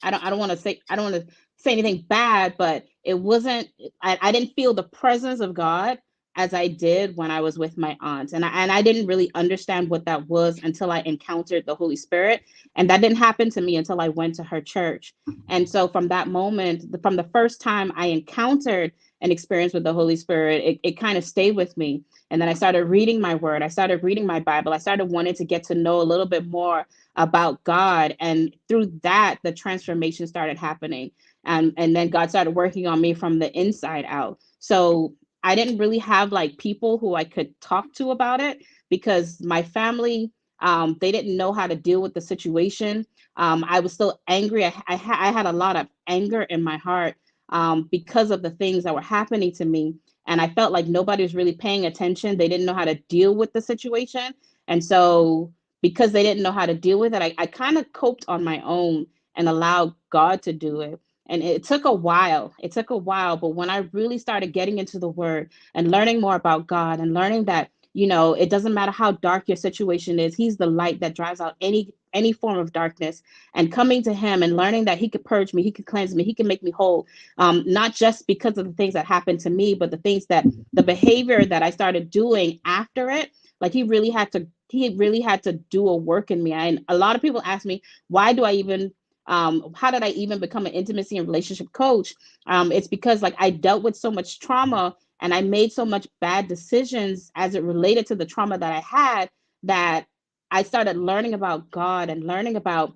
I don't want to say, I don't want to say anything bad, but it wasn't, I didn't feel the presence of God as I did when I was with my aunt. And I didn't really understand what that was until I encountered the Holy Spirit. And that didn't happen to me until I went to her church. And so from that moment, from the first time I encountered an experience with the Holy Spirit, it kind of stayed with me. And then I started reading my word. I started reading my Bible. I started wanting to get to know a little bit more about God. And through that, the transformation started happening. And then God started working on me from the inside out. So I didn't really have like people who I could talk to about it, because my family, they didn't know how to deal with the situation. I was still angry. I had a lot of anger in my heart, because of the things that were happening to me. And I felt like nobody was really paying attention. They didn't know how to deal with the situation. And so, because they didn't know how to deal with it, I kind of coped on my own and allowed God to do it. And it took a while. It took a while. But when I really started getting into the word and learning more about God, and learning that, it doesn't matter how dark your situation is, He's the light that drives out any form of darkness. And coming to Him and learning that He could purge me, He could cleanse me, He can make me whole. Not just because of the things that happened to me, but the behavior that I started doing after it. Like he really had to do a work in me. And a lot of people ask me, why do I even how did I even become an intimacy and relationship coach? It's because like I dealt with so much trauma, and I made so much bad decisions as it related to the trauma that I had, that I started learning about God and learning about,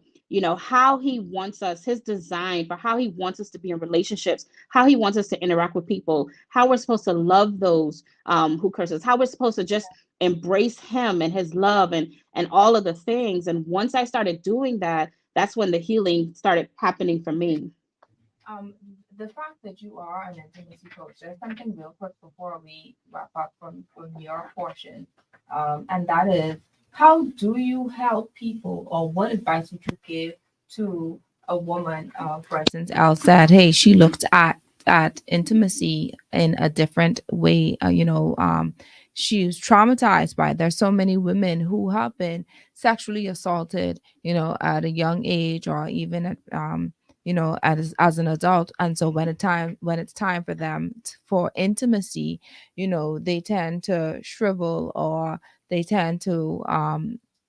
how He wants us, His design for how He wants us to be in relationships, how He wants us to interact with people, how we're supposed to love those who curse us, how we're supposed to just embrace Him and His love, and all of the things. And once I started doing that, that's when the healing started happening for me. Um, the fact that you are an intimacy coach, there's something real quick before we wrap up from your portion. And that is, how do you help people, or what advice would you give to a woman, for instance, Elle said, hey, she looked at intimacy in a different way, she was traumatized by it. There's so many women who have been sexually assaulted, at a young age, or even at as an adult. And so when it's time for them for intimacy, they tend to shrivel, or they tend to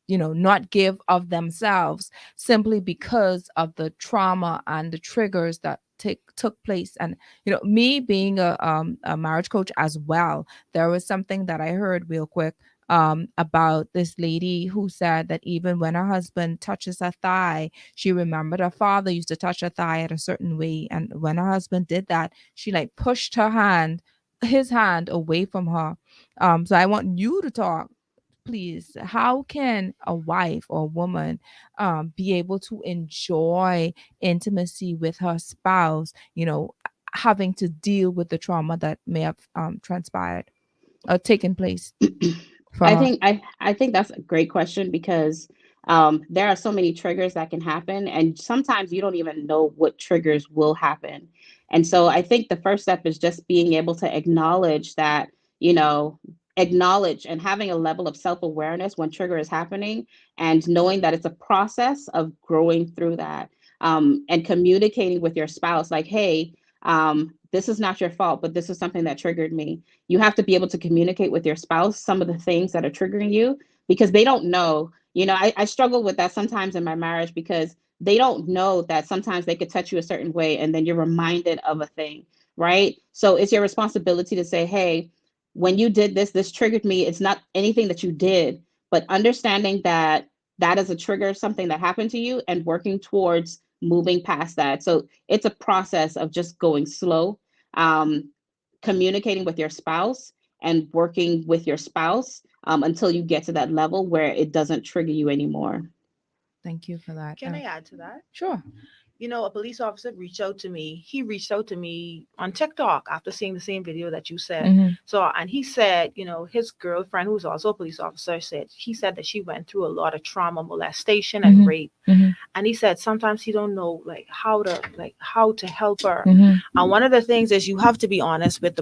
not give of themselves, simply because of the trauma and the triggers that took place. And me being a marriage coach as well, there was something that I heard real quick, about this lady who said that even when her husband touches her thigh, she remembered her father used to touch her thigh at a certain way. And when her husband did that, she like pushed his hand away from her. So I want you to talk, please. How can a wife or woman be able to enjoy intimacy with her spouse, having to deal with the trauma that may have transpired or taken place for I her? think I think that's a great question because there are so many triggers that can happen, and sometimes you don't even know what triggers will happen. And so I think the first step is just being able to acknowledge that, you know, acknowledge and having a level of self awareness when trigger is happening, and knowing that it's a process of growing through that, and communicating with your spouse, like, hey, this is not your fault, but this is something that triggered me. You have to be able to communicate with your spouse some of the things that are triggering you, because they don't know. I struggle with that sometimes in my marriage, because they don't know that sometimes they could touch you a certain way and then you're reminded of a thing, right? So it's your responsibility to say, hey, when you did this, this triggered me. It's not anything that you did, but understanding that that is a trigger, something that happened to you, and working towards moving past that. So it's a process of just going slow, um, communicating with your spouse and working with your spouse, until you get to that level where it doesn't trigger you anymore. Thank you for that. Can I add to that? Sure. A police officer reached out to me. He reached out to me on TikTok after seeing the same video that you said. Mhm. So, and he said, his girlfriend, who's also a police officer, said that she went through a lot of trauma, molestation, and Mhm. rape. Mhm. And he said sometimes he don't know how to help her. Mhm. And one of the things is you have to be honest with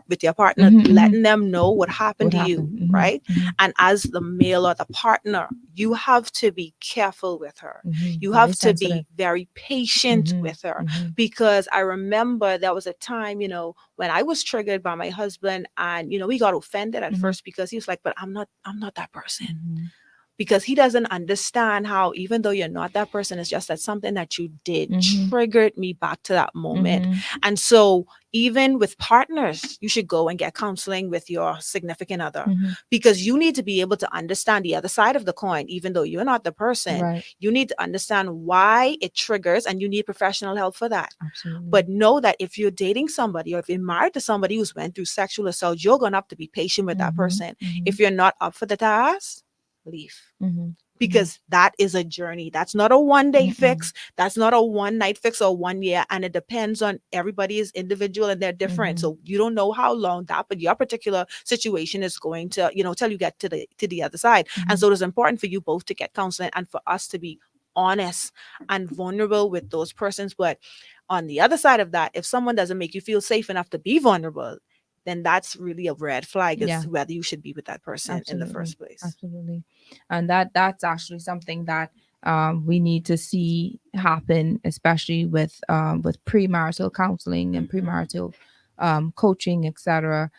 with your partner, Mhm. letting them know what happened What to you, happened? Mhm. right? Mhm. And as the male or the partner, you have to be careful with her. Mhm. You Very have to sensitive. be very patient Mhm. with her, Mhm. because I remember there was a time, when I was triggered by my husband, and we got offended at Mhm. first because he was like, "But I'm not that person." Mhm. Because he doesn't understand how, even though you're not that person, it's just that something that you did Mhm. triggered me back to that moment. Mhm. And so even with partners, you should go and get counseling with your significant other, Mhm. because you need to be able to understand the other side of the coin. Even though you're not the person, Right. you need to understand why it triggers, and you need professional help for that. Absolutely. But know that if you're dating somebody, or if you're married to somebody who's went through sexual assault, you're going to have to be patient with that Mhm. person. Mhm. If you're not up for the task, leave, Mhm. because that is a journey. That's not a one day Mm-mm. fix. That's not a one night fix or 1 year. And it depends on everybody is individual and they're different. Mhm. So you don't know how long that, but your particular situation is going to, till you get to the other side. And Mhm. so it is important for you both to get counseling and for us to be honest and vulnerable with those persons. But on the other side of that, if someone doesn't make you feel safe enough to be vulnerable, then that's really a red flag Yeah. as to whether you should be with that person in the Absolutely. first place. Absolutely. And that's actually something that we need to see happen, especially with premarital counseling and Mhm. premarital coaching, etc.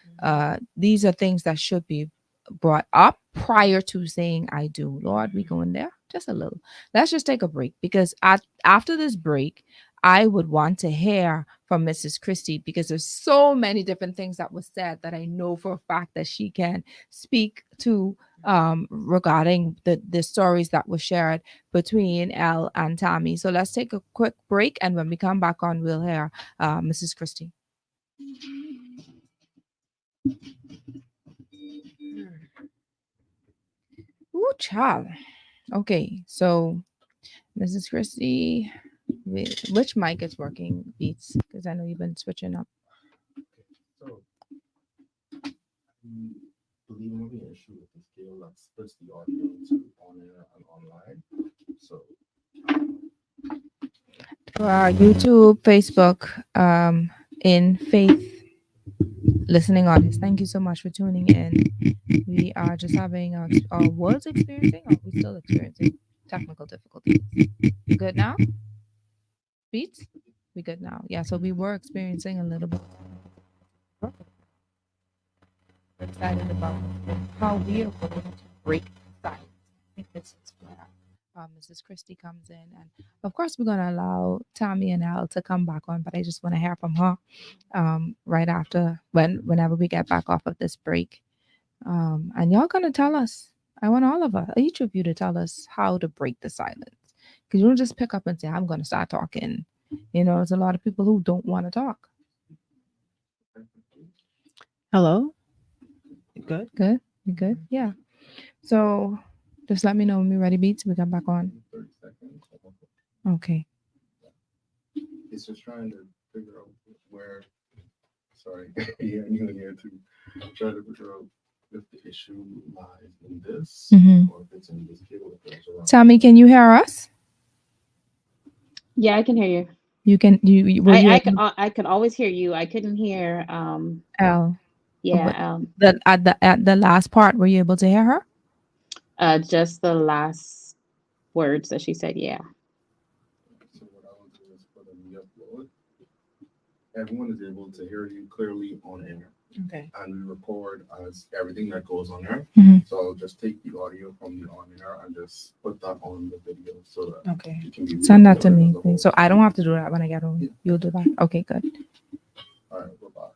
These are things that should be brought up prior to saying I do. Lord, we going there just a little. Let's just take a break, because after this break, I would want to hear from Mrs. Christie, because there's so many different things that was said that I know for a fact that she can speak to, regarding the stories that were shared between Elle and Tammy. So let's take a quick break, and when we come back on, we'll hear Mrs. Christie. Mm. Ooh, child. Okay, so Mrs. Christie, which mic is working, Beats? Because I know you've been switching up. So, I believe I'm having an issue with the scale that splits the audio to on air and online. So, For our YouTube, Facebook, in Faith listening audience, thank you so much for tuning in. We are just having our world's experiencing, or we still experiencing technical difficulties. You good now? Beats? We good now. Yeah, so we were experiencing a little bit. We're excited about how we are going to break silence. I think this is where Mrs. Christie comes in. And of course, we're going to allow Tammy and Elle to come back on, but I just want to hear from her right after, whenever we get back off of this break. And y'all going to tell us, I want all of us, each of you, to tell us how to break the silence. Because you don't just pick up and say, I'm going to start talking. You know, there's a lot of people who don't want to talk. Hello? You good? Good? You good? Yeah. So just let me know when we're ready, Beats. We come back on. 30 seconds. Okay. It's just trying to figure out where. Sorry, yeah, I'm new here to try to figure out if the issue lies in this or if it's in this cable. Tammy, can you hear us? Yeah, I can hear you. You can. I could always hear you. I couldn't hear. Elle. Yeah. At the last part, were you able to hear her? Just the last words that she said. Yeah. So what I will do is for the re-upload, everyone is able to hear you clearly on air. Okay. And we record as everything that goes on air. So I'll just take the audio from the on air and just put that on the video so that it can be Send that to me, re-uploaded. please. So I don't have to do that when I get home. You'll do that. Okay, good. All right, we're back.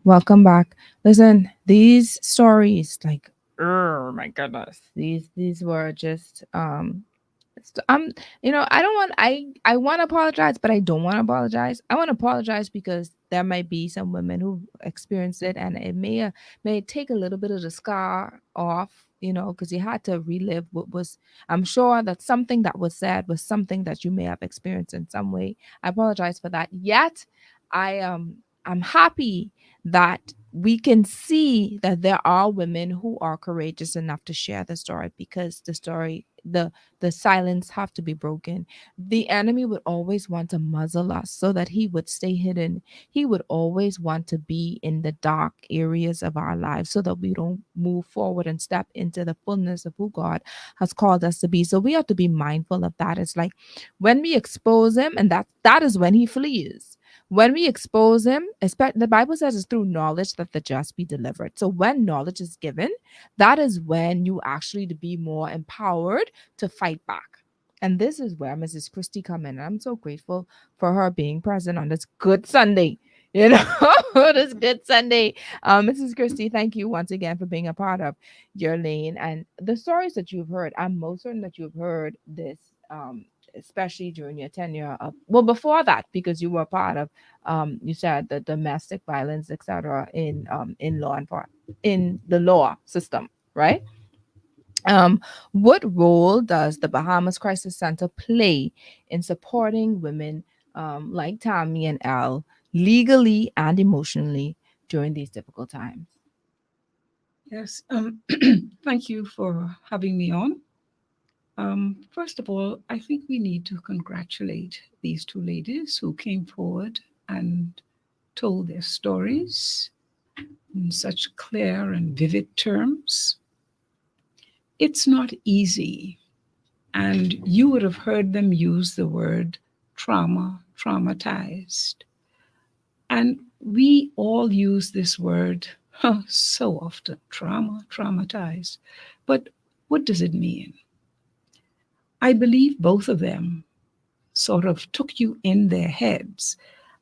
Welcome back. Listen, these stories, like, oh my goodness, these were just you know, I want to apologize, but I don't want to apologize. I want to apologize because there might be some women who experienced it, and it may take a little bit of the scar off, you know, because you had to relive what was. I'm sure that something that was said was something that you may have experienced in some way. I apologize for that. Yet I'm happy that we can see that there are women who are courageous enough to share the story, because the story, the silence have to be broken. The enemy would always want to muzzle us so that he would stay hidden. He would always want to be in the dark areas of our lives so that we don't move forward and step into the fullness of who God has called us to be. So we have to be mindful of that. It's like when we expose him, and that is when he flees. When we expose him, the Bible says it's through knowledge that the just be delivered. So when knowledge is given, that is when you actually to be more empowered to fight back. And this is where Mrs. Christie come in. And I'm so grateful for her being present on this good Sunday. You know, this good Sunday. Mrs. Christie, thank you once again for being a part of your lane and the stories that you've heard. I'm most certain that you've heard this, especially during your tenure of, well, before that, because you were part of, you said the domestic violence, etc., in the law system, right? What role does the Bahamas Crisis Center play in supporting women like Tammy and Elle legally and emotionally during these difficult times? Yes, thank you for having me on. First of all, I think we need to congratulate these two ladies who came forward and told their stories in such clear and vivid terms. It's not easy, and you would have heard them use the word trauma, traumatized. And we all use this word so often, trauma, traumatized. But what does it mean? I believe both of them sort of took you in their heads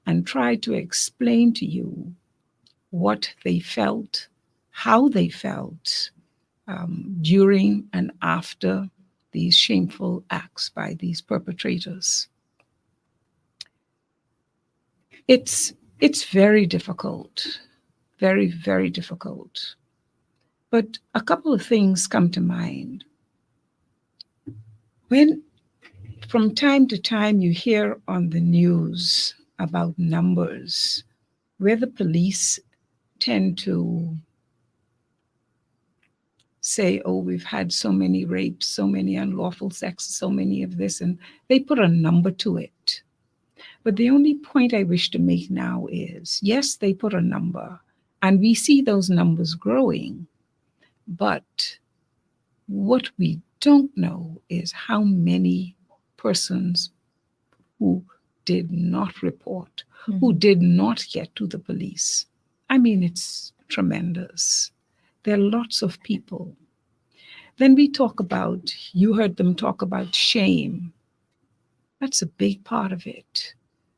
and tried to explain to you what they felt, how they felt during and after these shameful acts by these perpetrators. It's very difficult, very, very difficult. But a couple of things come to mind. When from time to time you hear on the news about numbers where the police tend to say, oh, we've had so many rapes, so many unlawful sex, so many of this, and they put a number to it. But the only point I wish to make now is, yes, they put a number, and we see those numbers growing, but what we don't know is how many persons who did not report, who did not get to the police. I mean, it's tremendous. There are lots of people. Then we talk about, you heard them talk about shame. That's a big part of it.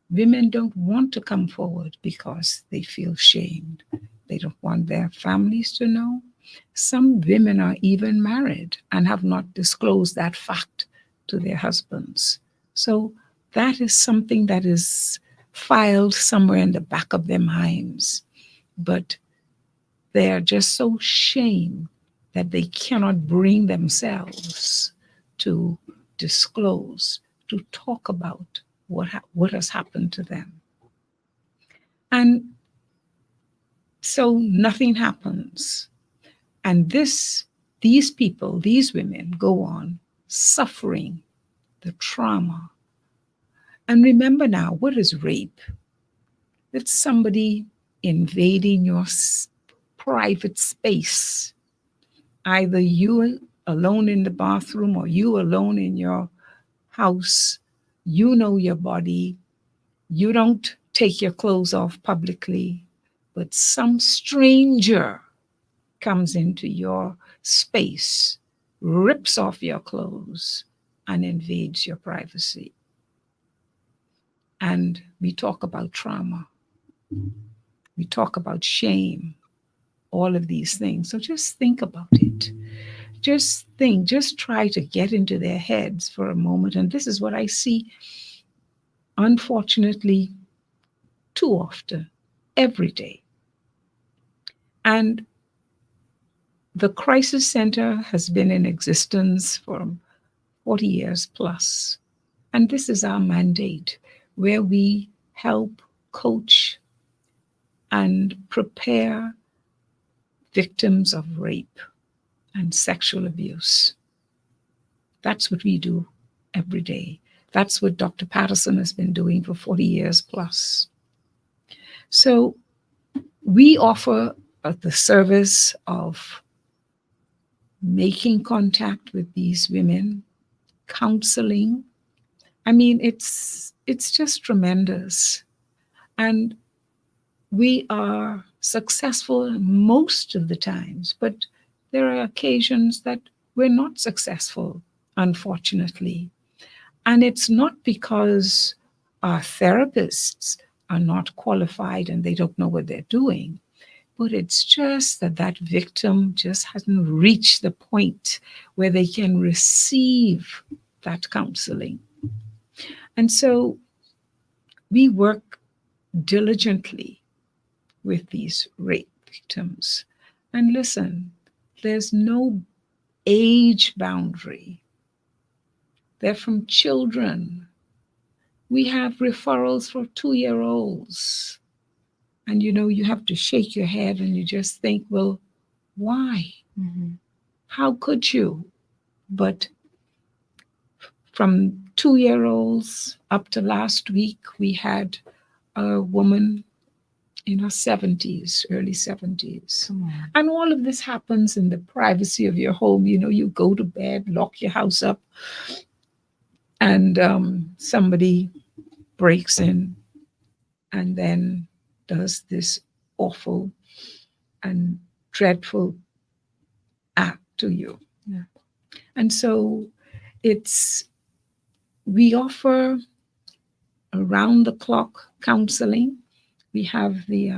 Women don't want to come forward because they feel shamed. They don't want their families to know. Some women are even married and have not disclosed that fact to their husbands. So that is something that is filed somewhere in the back of their minds. But they are just so shamed that they cannot bring themselves to disclose, to talk about what has happened to them. And so nothing happens. And these people, these women go on suffering the trauma. And remember now, what is rape? It's somebody invading your private space. Either you alone in the bathroom or you alone in your house. You know your body. You don't take your clothes off publicly, but some stranger comes into your space, rips off your clothes, and invades your privacy. And we talk about trauma. We talk about shame, all of these things. So just think about it. Just think, just try to get into their heads for a moment. And this is what I see, unfortunately, too often, every day. And the crisis center has been in existence for 40 years plus. And this is our mandate, where we help coach and prepare victims of rape and sexual abuse. That's what we do every day. That's what Dr. Patterson has been doing for 40 years plus. So we offer the service of making contact with these women, counseling. I mean, it's just tremendous. And we are successful most of the times, but there are occasions that we're not successful, unfortunately. And it's not because our therapists are not qualified and they don't know what they're doing, but it's just that victim just hasn't reached the point where they can receive that counseling. And so we work diligently with these rape victims. And listen, there's no age boundary. They're from children. We have referrals for 2-year-olds. And you have to shake your head and you just think, well, why? How could you? But from 2-year-olds up to last week, we had a woman in her 70s, early 70s. And all of this happens in the privacy of your home. You go to bed, lock your house up, and somebody breaks in and then does this awful and dreadful act to you. Yeah. And so we offer around the clock counseling. We have the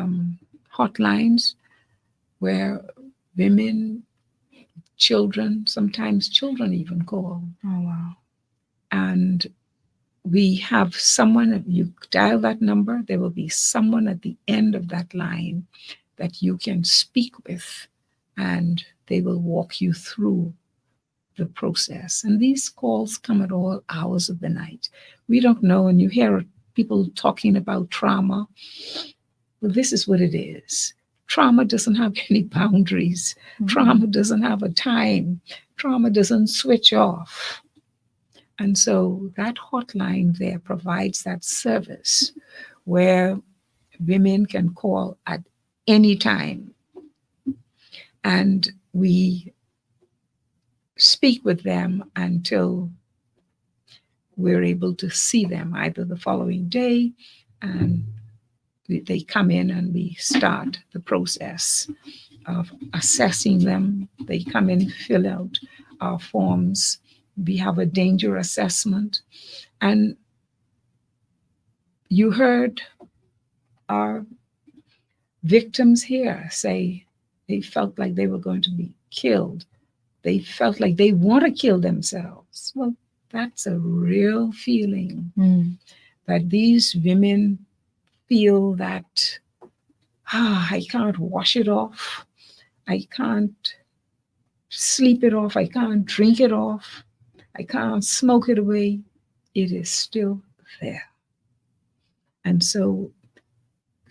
hotlines where women, children, sometimes children even call. Oh, wow. And we have someone, you dial that number, there will be someone at the end of that line that you can speak with and They will walk you through the process. And these calls come at all hours of the night. We don't know, and you hear people talking about trauma. Well, this is what it is. Trauma doesn't have any boundaries. Trauma doesn't have a time. Trauma doesn't switch off. And so that hotline there provides that service where women can call at any time. And we speak with them until we're able to see them either the following day, and they come in and we start the process of assessing them. They come in, fill out our forms. We have a danger assessment. And you heard our victims here say they felt like they were going to be killed. They felt like they want to kill themselves. Well, that's a real feeling that these women feel that, I can't wash it off. I can't sleep it off. I can't drink it off. I can't smoke it away. It is still there. And so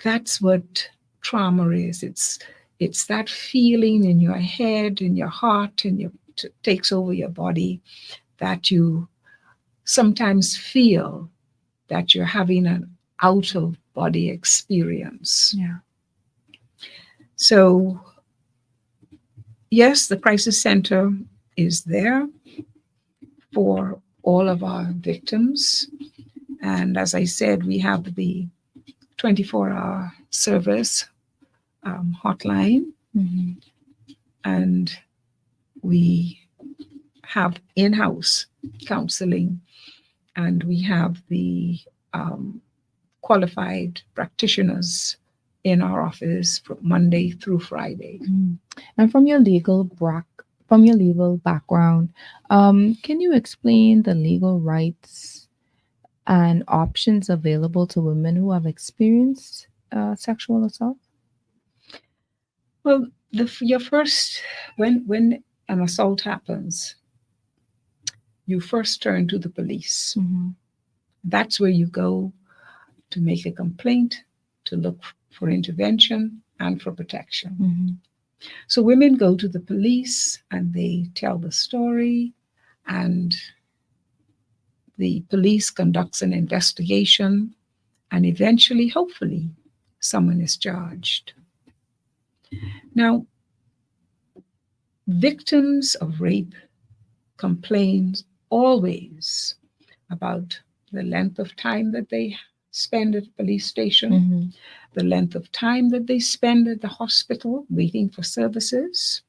that's what trauma is. It's that feeling in your head, in your heart, and takes over your body, that you sometimes feel that you're having an out-of-body experience. Yeah. So, yes, the crisis center is there for all of our victims. And as I said, we have the 24-hour service hotline, and we have in-house counseling, and we have the qualified practitioners in our office from Monday through Friday. And from your legal background, can you explain the legal rights and options available to women who have experienced sexual assault? Well, your first, when an assault happens, you first turn to the police. That's where you go to make a complaint, to look for intervention and for protection. So women go to the police and they tell the story, and the police conducts an investigation, and eventually, hopefully, someone is charged. Now, victims of rape complain always about the length of time that they spend at the police station, the length of time that they spend at the hospital waiting for services,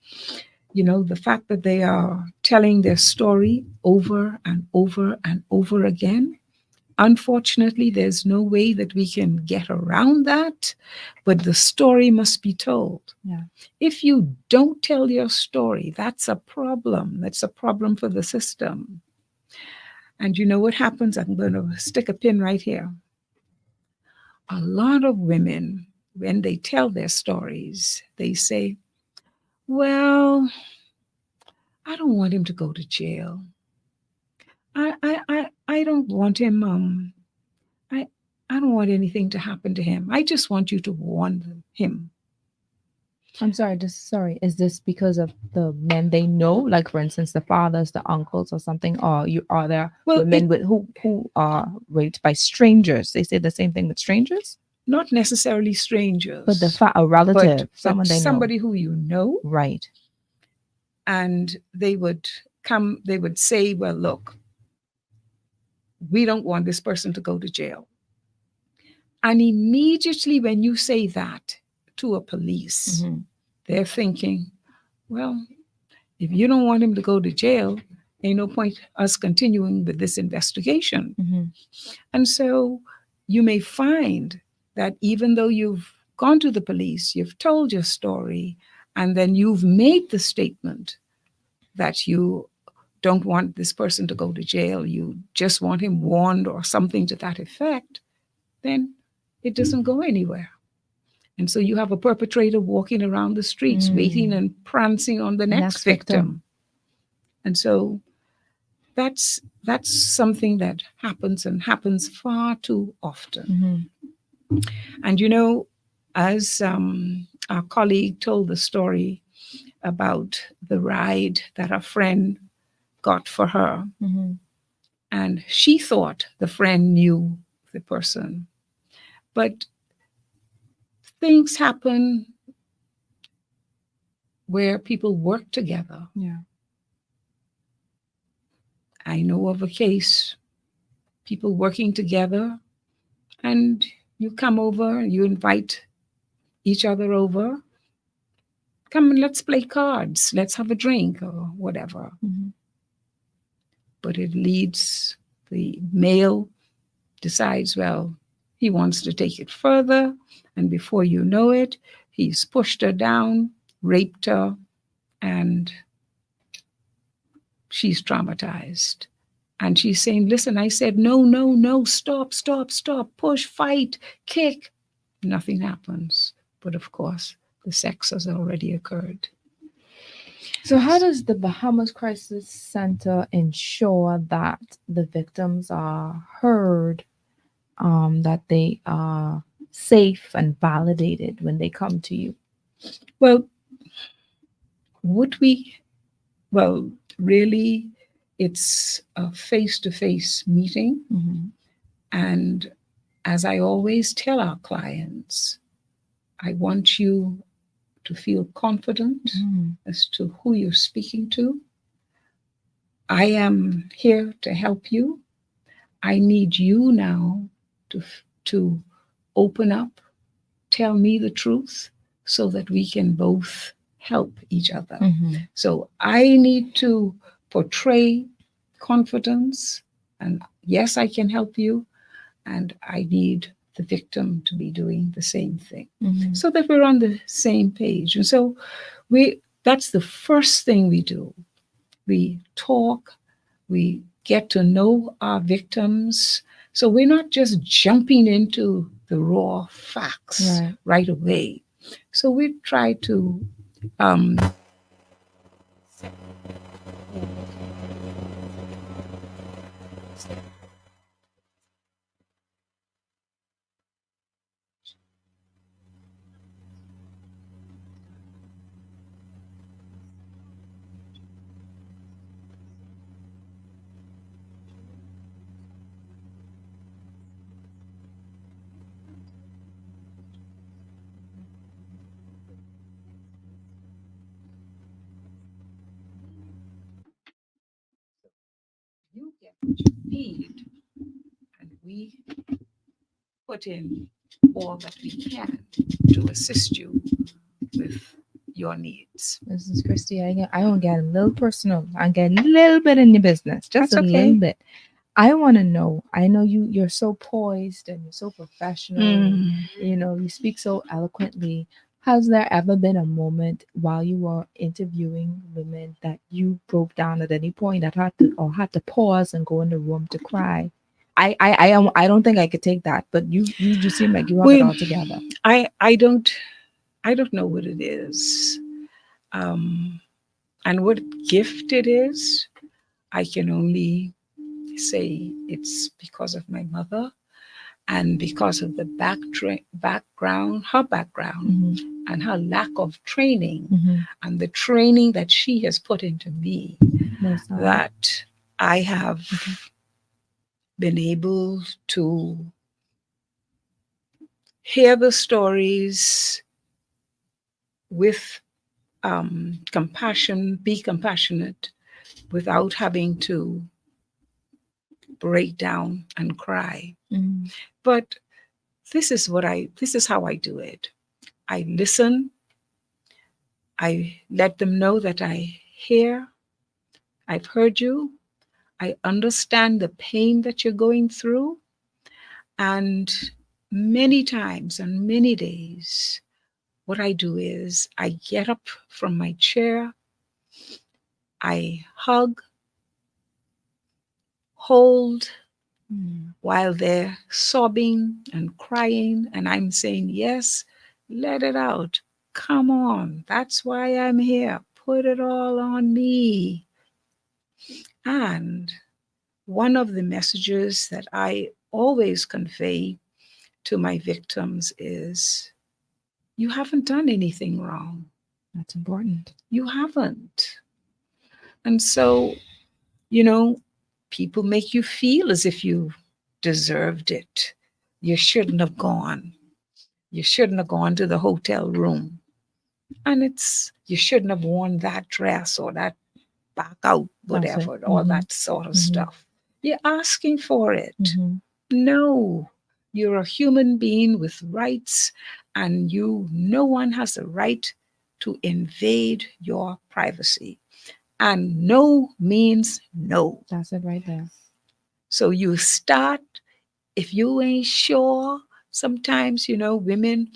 the fact that they are telling their story over and over and over again. Unfortunately, there's no way that we can get around that, but the story must be told. If you don't tell your story, that's a problem. That's a problem for the system. And you know what happens? I'm going to stick a pin right here. A lot of women, when they tell their stories, they say, well, I don't want him to go to jail. I don't want him, I don't want anything to happen to him. I just want you to warn him. I'm sorry, is this because of the men they know? Like, for instance, the fathers, the uncles or something? Or are there women who are raped by strangers? They say the same thing with strangers? Not necessarily strangers. But a relative, someone they know. Somebody who you know. Right. And they would say, well, look, we don't want this person to go to jail. And immediately when you say that to a police, they're thinking, well, if you don't want him to go to jail, ain't no point us continuing with this investigation. And so you may find that even though you've gone to the police, you've told your story, and then you've made the statement that you don't want this person to go to jail, you just want him warned or something to that effect, then it doesn't go anywhere. And so you have a perpetrator walking around the streets, waiting and prancing on the next victim. And so that's something that happens and happens far too often. And you know, as our colleague told the story about the ride that a friend got for her, and she thought the friend knew the person, but things happen where people work together. Yeah. I know of a case, people working together, and you come over, you invite each other over. Come and let's play cards, let's have a drink or whatever. But it leads, the male decides, well, he wants to take it further. And before you know it, he's pushed her down, raped her, and she's traumatized. And she's saying, listen, I said, no, stop, push, fight, kick. Nothing happens. But of course, the sex has already occurred. So how does the Bahamas Crisis Center ensure that the victims are heard, that they are safe and validated when they come to you? Well, really, it's a face-to-face meeting. And as I always tell our clients, I want you to feel confident as to who you're speaking to. I am here to help you. I need you now to open up, tell me the truth, so that we can both help each other. So I need to portray confidence, and yes, I can help you, and I need the victim to be doing the same thing, so that we're on the same page. And so that's the first thing we do. We talk, we get to know our victims. So we're not just jumping into the raw facts right away. So we try to you get what you need, and we put in all that we can to assist you with your needs. Mrs. Christie, I want to get a little personal. I get a little bit in your business, just That's a okay. little bit. I want to know. I know you're so poised and you're so professional. And, you know, you speak so eloquently. Has there ever been a moment while you were interviewing women that you broke down at any point, that had to pause and go in the room to cry? I don't think I could take that, but you just seem like you have it all together. I don't know what it is, and what gift it is. I can only say it's because of my mother, and because of the background, her background, and her lack of training, and the training that she has put into me, that I have been able to hear the stories with compassion, be compassionate, without having to break down and cry. But this is how I do it. I listen. I let them know that I hear. I've heard you. I understand the pain that you're going through. And many times and many days, what I do is I get up from my chair, I hug, hold, while they're sobbing and crying, and I'm saying, yes, Let it out. Come on. That's why I'm here. Put it all on me. And one of the messages that I always convey to my victims is you haven't done anything wrong. That's important. You haven't. And so, you know, people make you feel as if you deserved it. You shouldn't have gone. You shouldn't have gone to the hotel room. And you shouldn't have worn that dress or that back out, whatever, all that sort of stuff. You're asking for it. No, you're a human being with rights, and no one has a right to invade your privacy. And no means no. That's it right there. So you start, if you ain't sure, sometimes, women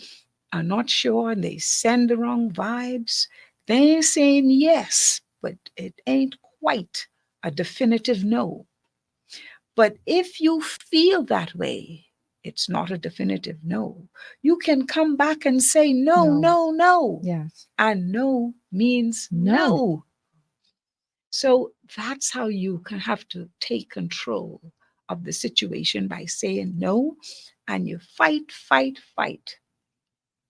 are not sure and they send the wrong vibes. They're saying yes, but it ain't quite a definitive no. But if you feel that way, it's not a definitive no. You can come back and say no. Yes. And no means no. So that's how you can have to take control of the situation, by saying no, and you fight. I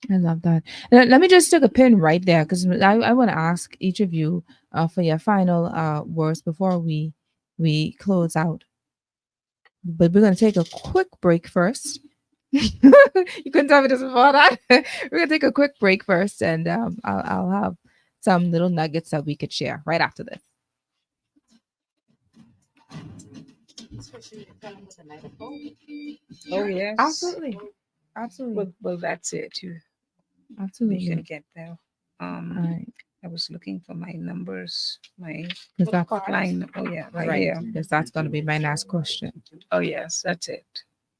love that. Let me just stick a pin right there, because I want to ask each of you for your final words before we close out. But we're going to take a quick break first. You couldn't tell me this before that. We're going to take a quick break first, and I'll have some little nuggets that we could share right after this. Oh, yes. Absolutely. Well, that's it. Absolutely. You can get there. All right. I was looking for my numbers, my That's line. Oh, yeah, right here. Because that's going to be my last question. Oh, yes, that's it.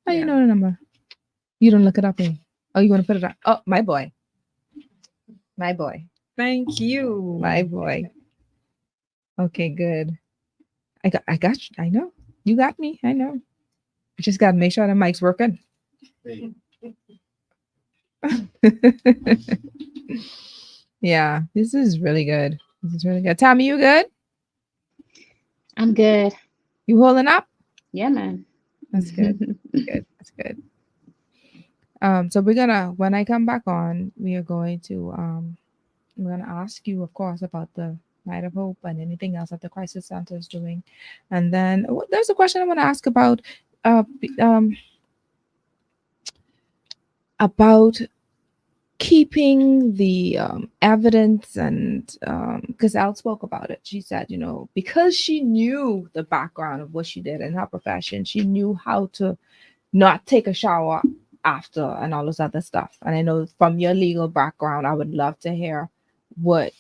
How you know the number? You don't look it up, eh? Oh, you want to put it up? Oh, my boy. Thank you. My boy. Okay, good. I got you. I know. You got me. I know. I just got to make sure the mic's working. Hey, Yeah, this is really good. Tammy, you good? I'm good. You holding up? Yeah, man. That's good. That's good. So when I come back on, we're going to ask you, of course, about the Night of Hope and anything else that the Crisis Center is doing. And then there's a question I want to ask about keeping the evidence, and because Elle spoke about it. She said, because she knew the background of what she did in her profession, she knew how to not take a shower after and all this other stuff. And I know from your legal background, I would love to hear what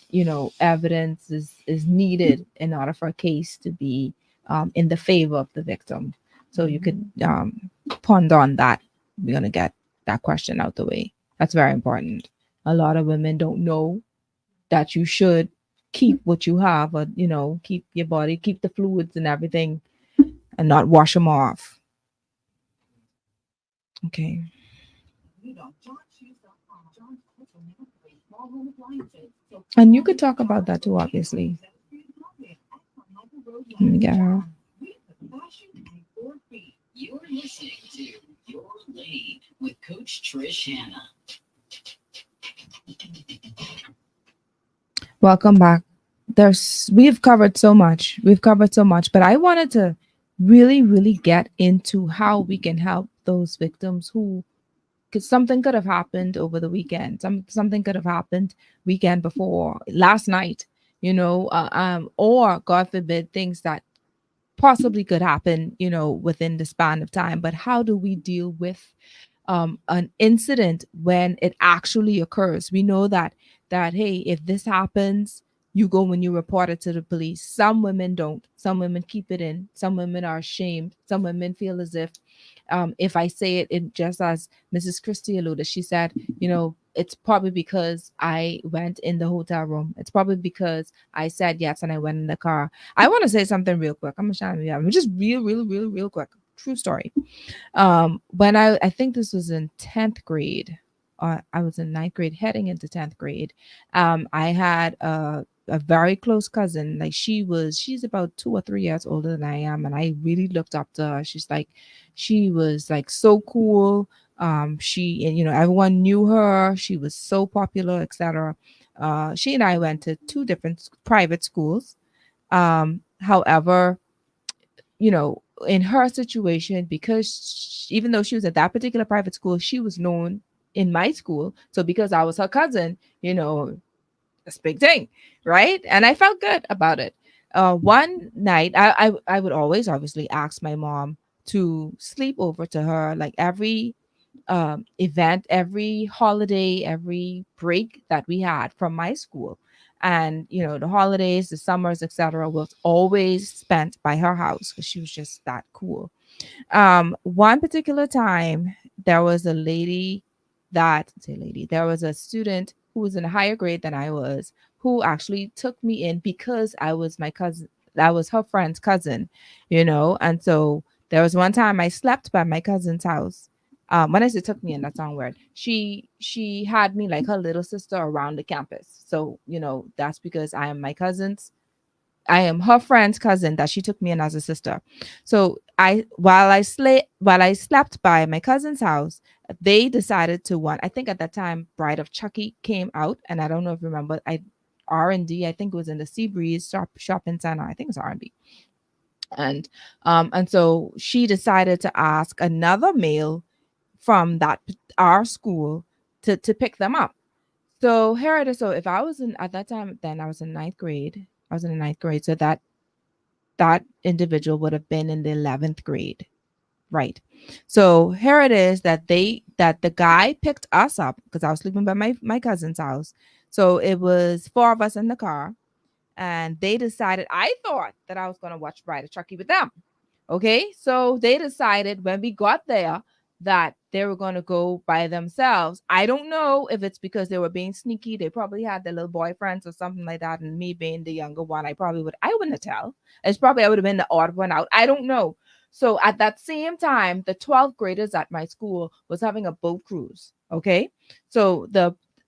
evidence is needed in order for a case to be in the favor of the victim. So you could ponder on that. We're gonna get that question out the way. That's very important. A lot of women don't know that you should keep what you have, or keep your body, keep the fluids and everything, and not wash them off. Okay. And you could talk about that too, obviously. Let me get her. You're listening to Your Lane with Coach Trish Hanna. Welcome back. We've covered so much, but I wanted to really, really get into how we can help those victims because something could have happened over the weekend. Something could have happened weekend before, last night, or God forbid, things that possibly could happen, within the span of time. But how do we deal with an incident when it actually occurs? We know that hey, if this happens, you go when you report it to the police. Some women don't. Some women keep it in. Some women are ashamed. Some women feel as if I say it, just as Mrs. CHRISTIE alluded, she said, it's probably because I went in the hotel room. It's probably because I said yes and I went in the car. I want to say something real quick. I'm just real quick. True story. When I think this was in 10th grade, I was in ninth grade, heading into 10th grade. I had a very close cousin. Like she's about 2 or 3 years older than I am, and I really looked up to her. She was like so cool. And everyone knew her. She was so popular, etc. She and I went to two different private schools. However, in her situation, because even though she was at that particular private school, she was known in my school. So because I was her cousin, that's a big thing, right? And I felt good about it. One night, I would always obviously ask my mom to sleep over to her, like every event, every holiday, every break that we had from my school. And the holidays, the summers, etc., was always spent by her house because she was just that cool. One particular time, there was a lady there was a student who was in a higher grade than I was, who actually took me in because I was my cousin. That was her friend's cousin, And so there was one time I slept by my cousin's house. When I say took me in, that sound weird. She had me like her little sister around the campus. So that's because I am her friend's cousin that she took me in as a sister. So while I slept by my cousin's house, they decided to want. I think at that time, Bride of Chucky came out, and I don't know if you remember. R&D. I think it was in the Seabreeze shopping center. I think it was R&D. And so she decided to ask another male from our school to pick them up. So here it is. So if I was in at that time, then I was in ninth grade. I was in the ninth grade. So that individual would have been in the 11th grade. Right. So here it is that the guy picked us up because I was sleeping by my cousin's house. So it was four of us in the car, and they decided, I thought that I was going to watch Bride of Chucky with them. Okay. So they decided when we got there that they were going to go by themselves. I don't know if it's because they were being sneaky. They probably had their little boyfriends or something like that. And me being the younger one, I wouldn't tell. I would have been the odd one out. I don't know. So at that same time, the 12th graders at my school was having a boat cruise. Okay. So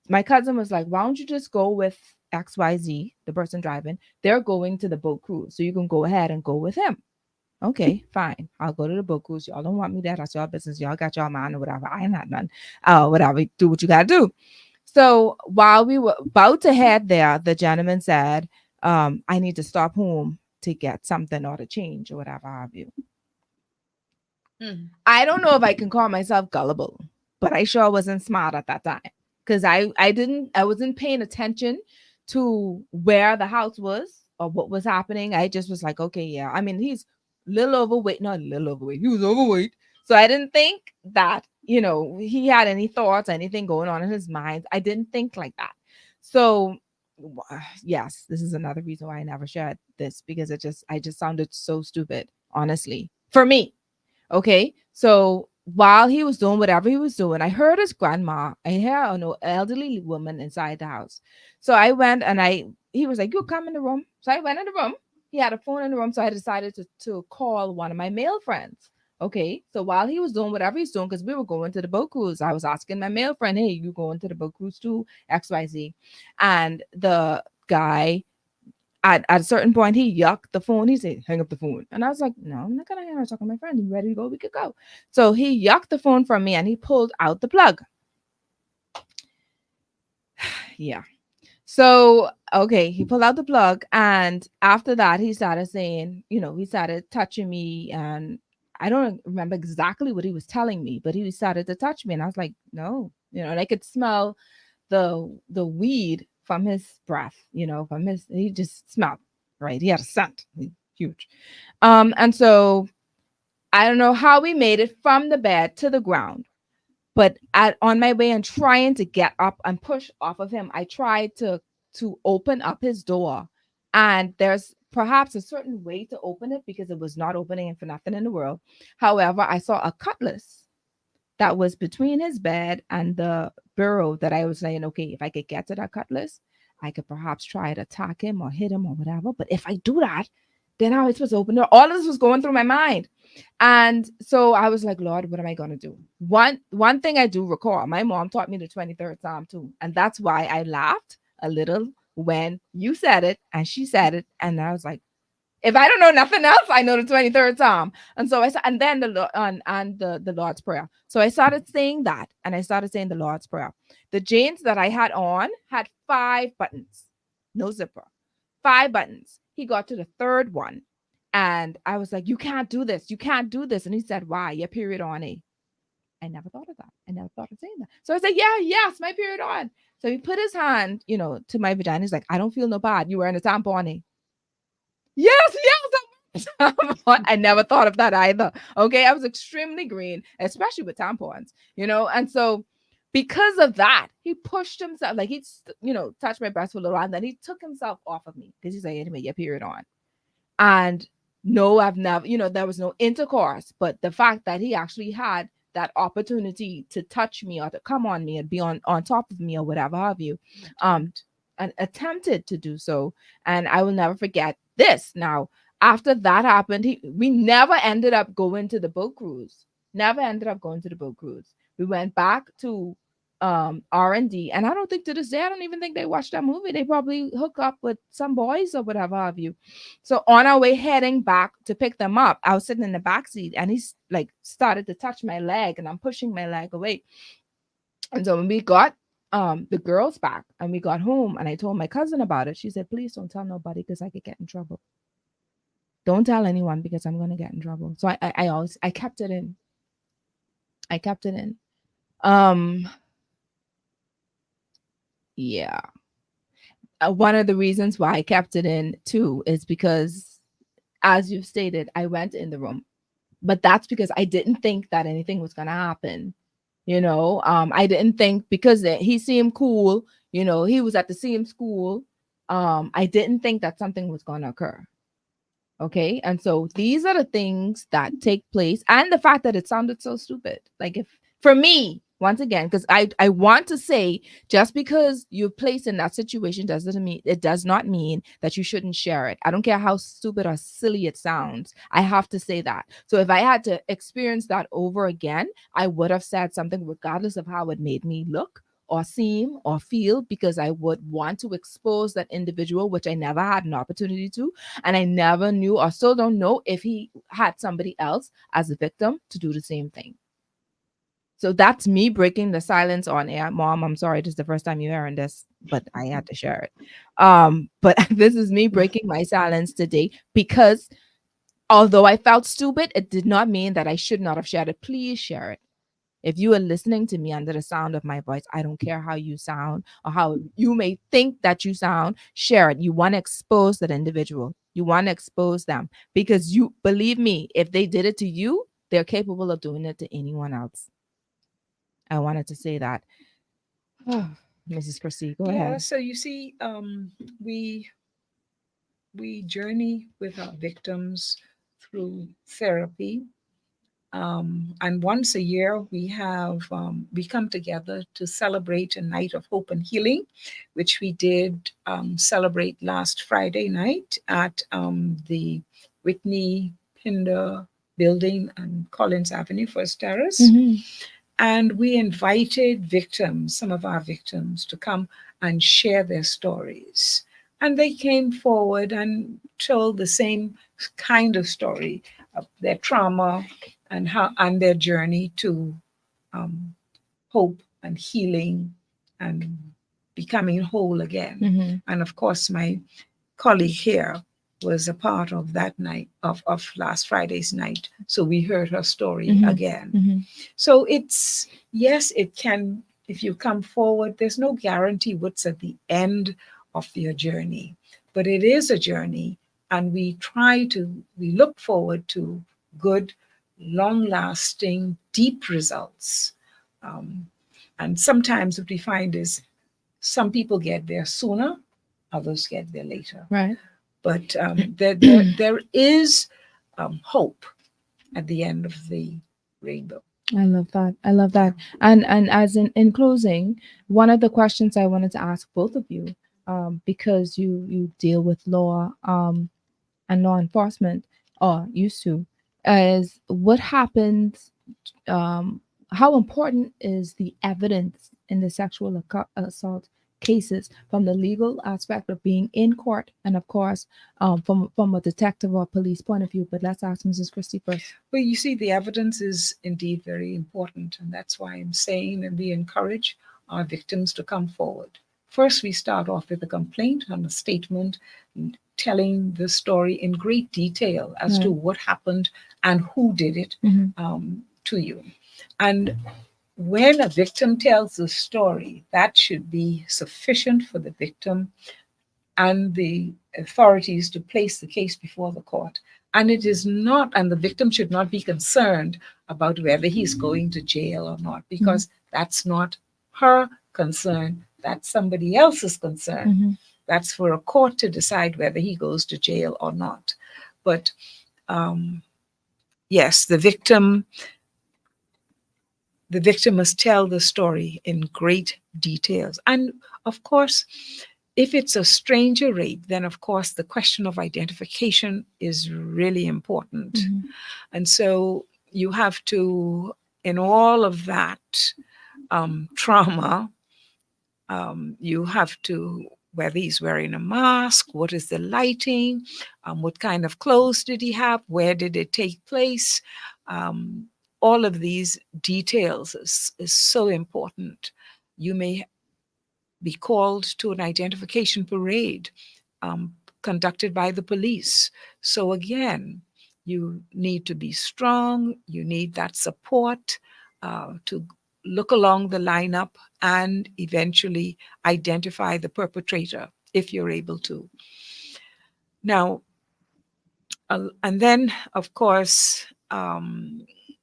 my cousin was like, why don't you just go with XYZ, the person driving? They're going to the boat cruise. So you can go ahead and go with him. Okay, fine. I'll go to the boat cruise. Y'all don't want me there. That's y'all business. Y'all got y'all mind or whatever. I ain't had none. Whatever. Do what you got to do. So while we were about to head there, the gentleman said, I need to stop home to get something or to change or whatever have you. I don't know if I can call myself gullible, but I sure wasn't smart at that time because I wasn't paying attention to where the house was or what was happening. I just was like, okay, yeah. I mean, he's little overweight, not a little overweight. He was overweight. So I didn't think that, he had any thoughts, anything going on in his mind. I didn't think like that. So yes, this is another reason why I never shared this because I just sounded so stupid, honestly, for me. Okay. So while he was doing whatever he was doing, I heard his grandma. I heard an elderly woman inside the house. So I went and he was like, you come in the room. So I went in the room. He had a phone in the room. So I decided to call one of my male friends. Okay. So while he was doing whatever he's doing, because we were going to the boat cruise, I was asking my male friend, hey, you going to the boat cruise too? XYZ. And the guy, at a certain point, he yucked the phone. He said, hang up the phone. And I was like, no, I'm not going to hang up. Talking to my friend. You ready to go? We could go. So he yucked the phone from me and he pulled out the plug. Yeah. So, okay, he pulled out the plug. And after that, he started saying, he started touching me. And I don't remember exactly what he was telling me, but he started to touch me. And I was like, no, and I could smell the weed from his breath, he just smelled, right? He had a scent, huge. And so I don't know how we made it from the bed to the ground, but on my way and trying to get up and push off of him, I tried to open up his door, and there's perhaps a certain way to open it because it was not opening for nothing in the world. However, I saw a cutlass that was between his bed and the bureau that I was saying, okay, if I could get to that cutlass, I could perhaps try to attack him or hit him or whatever. But if I do that, then how am I supposed to open it? All of this was going through my mind. And so I was like, Lord, what am I going to do? One thing I do recall, my mom taught me the 23rd Psalm too. And that's why I laughed a little when you said it and she said it. And I was like, if I don't know nothing else, I know the 23rd Psalm. And so and then the Lord's Prayer. So I started saying that, and I started saying the Lord's Prayer. The jeans that I had on had 5 buttons, no zipper, 5 buttons. He got to the 3rd one, and I was like, "You can't do this. You can't do this." And he said, "Why? Your period on, eh?" I never thought of that. I never thought of saying that. So I said, "Yeah, yes, my period on." So he put his hand, to my vagina. He's like, "I don't feel no bad. You wearing a tampon, eh?" Yes, yes. I never thought of that either. Okay. I was extremely green, especially with tampons, and so because of that, he pushed himself, like touched my breast for a little while, and then he took himself off of me because he's like, anyway, your period on. And no, I've never, there was no intercourse, but the fact that he actually had that opportunity to touch me or to come on me and be on top of me or whatever have you, and attempted to do so. And I will never forget this. Now, after that happened, we never ended up going to the boat cruise. Never ended up going to the boat cruise. We went back to R&D, and I don't think to this day, I don't even think they watched that movie. They probably hook up with some boys or whatever have you. So on our way heading back to pick them up, I was sitting in the back seat, and he's like started to touch my leg, and I'm pushing my leg away. And so when we got the girls back and we got home, and I told my cousin about it, she said, "Please don't tell nobody because I could get in trouble. Don't tell anyone because I'm going to get in trouble." So I kept it in. I kept it in. Yeah. One of the reasons why I kept it in too is because, as you've stated, I went in the room, but that's because I didn't think that anything was going to happen. I didn't think, because he seemed cool, he was at the same school. I didn't think that something was going to occur. Okay. And so these are the things that take place, and the fact that it sounded so stupid. Like, if for me, once again, because I want to say, just because you're placed in that situation does not mean that you shouldn't share it. I don't care how stupid or silly it sounds. I have to say that. So if I had to experience that over again, I would have said something regardless of how it made me look or seem or feel, because I would want to expose that individual, which I never had an opportunity to. And I never knew, or still don't know, if he had somebody else as a victim to do the same thing. So that's me breaking the silence on air. Mom, I'm sorry, this is the first time you're hearing this, but I had to share it. But this is me breaking my silence today, because although I felt stupid, it did not mean that I should not have shared it. Please share it. If you are listening to me under the sound of my voice, I don't care how you sound or how you may think that you sound, share it. You want to expose that individual. You want to expose them, because you, believe me, if they did it to you, they're capable of doing it to anyone else. I wanted to say that. Mrs. Christie, go ahead. So you see, we journey with our victims through therapy. And once a year, we come together to celebrate a night of hope and healing, which we did celebrate last Friday night at the Whitney Pinder building on Collins Avenue, First Terrace. Mm-hmm. And we invited victims, some of our victims, to come and share their stories. And they came forward and told the same kind of story of their trauma and their journey to hope and healing and becoming whole again. Mm-hmm. And of course, my colleague here was a part of that night, of last Friday's night. So we heard her story again. Mm-hmm. So yes, it can, if you come forward, there's no guarantee what's at the end of your journey, but it is a journey, and we look forward to good, long-lasting, deep results. And sometimes what we find is some people get there sooner, others get there later. Right. But there is hope at the end of the rainbow. I love that. I love that. And as in closing, one of the questions I wanted to ask both of you, because you deal with law and law enforcement, or used to, is what happens, how important is the evidence in the sexual assault cases from the legal aspect of being in court, and of course, from a detective or police point of view. But let's ask Mrs. Christie first. Well, you see, the evidence is indeed very important, and that's why I'm saying that we encourage our victims to come forward. First, we start off with a complaint and a statement telling the story in great detail as to what happened and who did it to you. And when a victim tells the story, that should be sufficient for the victim and the authorities to place the case before the court. And it is not, and the victim should not be concerned about whether he's going to jail or not, because that's not her concern. That's somebody else's concern. That's for a court to decide whether he goes to jail or not. But yes, the victim must tell the story in great details. And of course, if it's a stranger rape, then of course the question of identification is really important. And so you have to, in all of that trauma, you have to, whether he's wearing a mask, what is the lighting, what kind of clothes did he have, where did it take place, all of these details is so important. You may be called to an identification parade conducted by the police. So again, you need to be strong, you need that support to look along the lineup and eventually identify the perpetrator if you're able to. Now, and then, of course,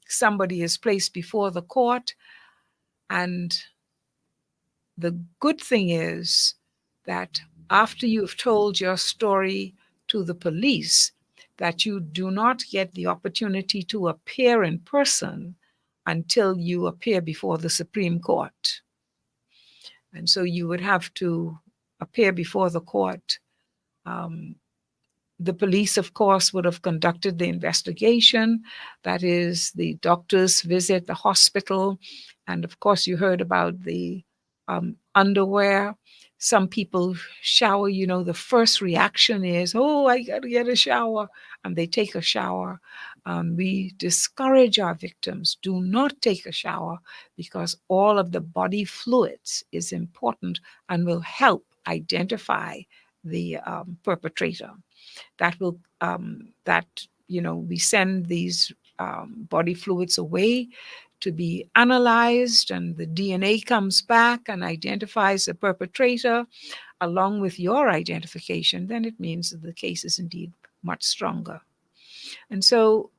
somebody is placed before the court, and the good thing is that after you've told your story to the police, that you do not get the opportunity to appear in person until you appear before the Supreme Court. And so you would have to appear before the court. The police, of course, would have conducted the investigation. That is, the doctors visit the hospital. And of course, you heard about the underwear. Some people shower, the first reaction is, oh, I got to get a shower. And they take a shower. We discourage our victims, do not take a shower, because all of the body fluids is important and will help identify the perpetrator. That will, we send these body fluids away to be analyzed, and the DNA comes back and identifies the perpetrator along with your identification. Then it means that the case is indeed much stronger. And so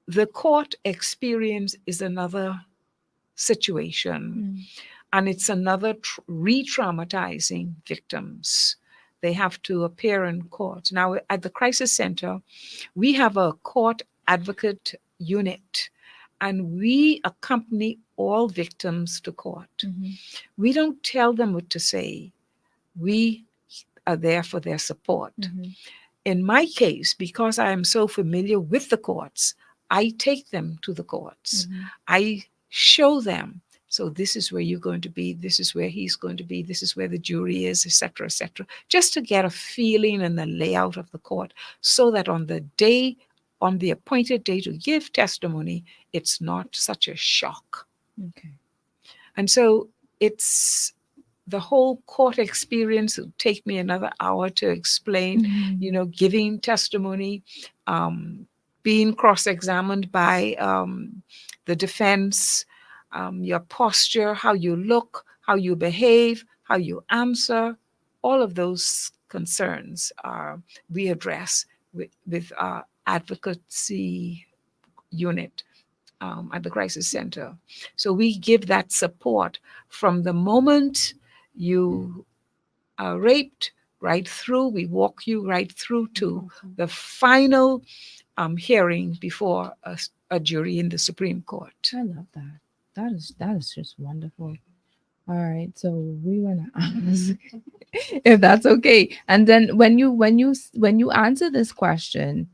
the court experience is another situation, and it's another re-traumatizing victims. They have to appear in court. Now, at the Crisis Center, we have a court advocate unit, and we accompany all victims to court. We don't tell them what to say. We are there for their support. In my case, because I am so familiar with the courts, I take them to the courts. I show them, so this is where you're going to be, this is where he's going to be, this is where the jury is, etc., just to get a feeling and the layout of the court, so that on the appointed day to give testimony, it's not such a shock. Okay. And so it's the whole court experience. It'll take me another hour to explain, giving testimony, being cross-examined by the defense, your posture, how you look, how you behave, how you answer, all of those concerns we address with our advocacy unit at the Crisis Center. So we give that support from the moment you are raped right through. We walk you right through to the final hearing before a jury in the Supreme Court. I love that. That is just wonderful. All right, so we want to ask if that's okay. And then when you answer this question,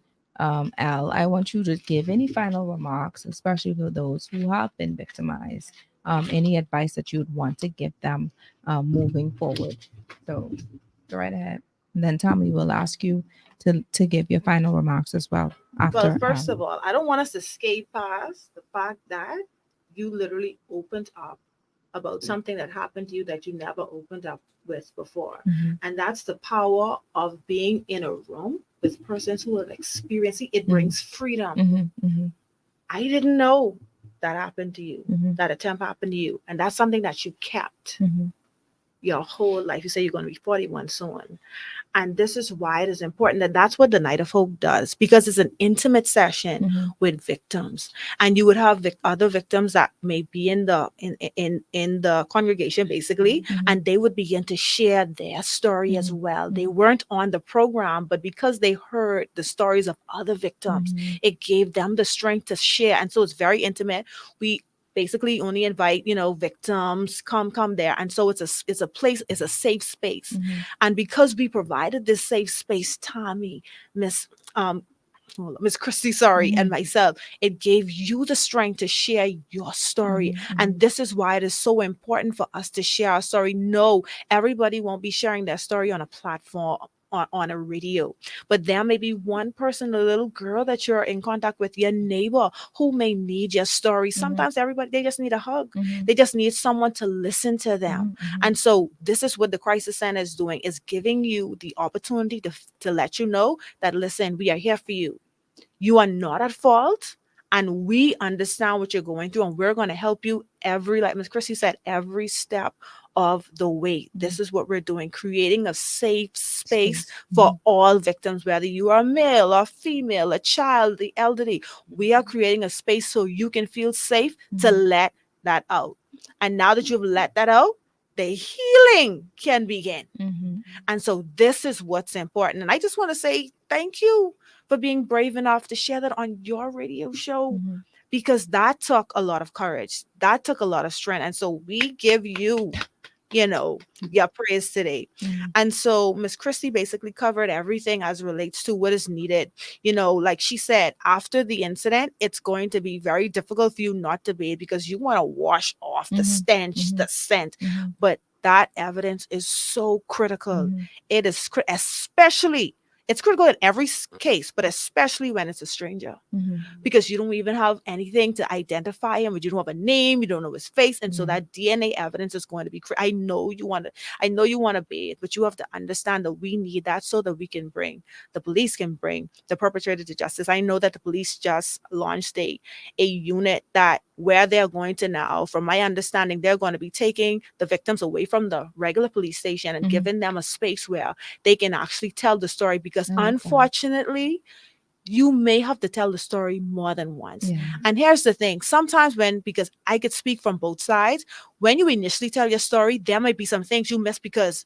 Al, I want you to give any final remarks, especially for those who have been victimized. Any advice that you'd want to give them moving forward. So go right ahead. And then Tommy will ask you to give your final remarks as well after. Well, first of all, I don't want us to skate past the fact that you literally opened up about something that happened to you that you never opened up with before. Mhm. And that's the power of being in a room with persons who have experienced it. It brings freedom. Mhm, mhm, I didn't know that happened to you, mhm, that attempt happened to you. And that's something that you kept mhm, your whole life. You say you're going to be 41 soon. And this is why it is important that that's what the Night of Hope does, because it's an intimate session mhm, with victims, and you would have other victims that may be in the congregation basically, mhm, and they would begin to share their story as Mhm. well. They Mhm. weren't on the program, but because they heard the stories of other victims, Mhm. it gave them the strength to share. And so it's very intimate. We basically only invite victims, come there, and so it's a place, it's a safe space. Mhm. And because we provided this safe space, Tommy, Miss um Miss Christie, sorry, and Mhm. myself, it gave you the strength to share your story. Mhm. And this is why it is so important for us to share our story. No, everybody won't be sharing their story on a platform, on a radio, but there may be one person, a little girl that you're in contact with, your neighbor, who may need your story. Sometimes everybody, they just need a hug. Mhm. They just need someone to listen to them. Mhm. And so this is what the Crisis Center is doing, is giving you the opportunity to let you know that, listen, we are here for you. You are not at fault. And we understand what you're going through, and we're going to help you like Miss Christie said, every step of the way. This is what we're doing, creating a safe space for all victims, whether you are male or female, a child, the elderly. We are creating a space so you can feel safe to let that out. And now that you've let that out, the healing can begin. Mhm. And so this is what's important. And I just want to say thank you for being brave enough to share that on your radio show, Mhm. because that took a lot of courage. That took a lot of strength. And so we give you, your praise today. Mhm. And so Miss Christie basically covered everything as relates to what is needed. Like she said, after the incident, it's going to be very difficult for you not to bathe, because you want to wash off the Mhm. stench, the Mhm. scent. Mhm. But that evidence is so critical. Mhm. It is especially, it's critical in every case, but especially when it's a stranger, Mhm. because you don't even have anything to identify him. You don't have a name, you don't know his face, and so Yeah. that DNA evidence is going to be. I know you want to bathe, but you have to understand that we need that so that the police can bring the perpetrator to justice. I know that the police just launched a unit that where they're going to now, from my understanding, they're going to be taking the victims away from the regular police station and Mhm. giving them a space where they can actually tell the story, because I like that. unfortunately, you may have to tell the story more than once. Yeah. And here's the thing, sometimes because I could speak from both sides, when you initially tell your story, there might be some things you miss because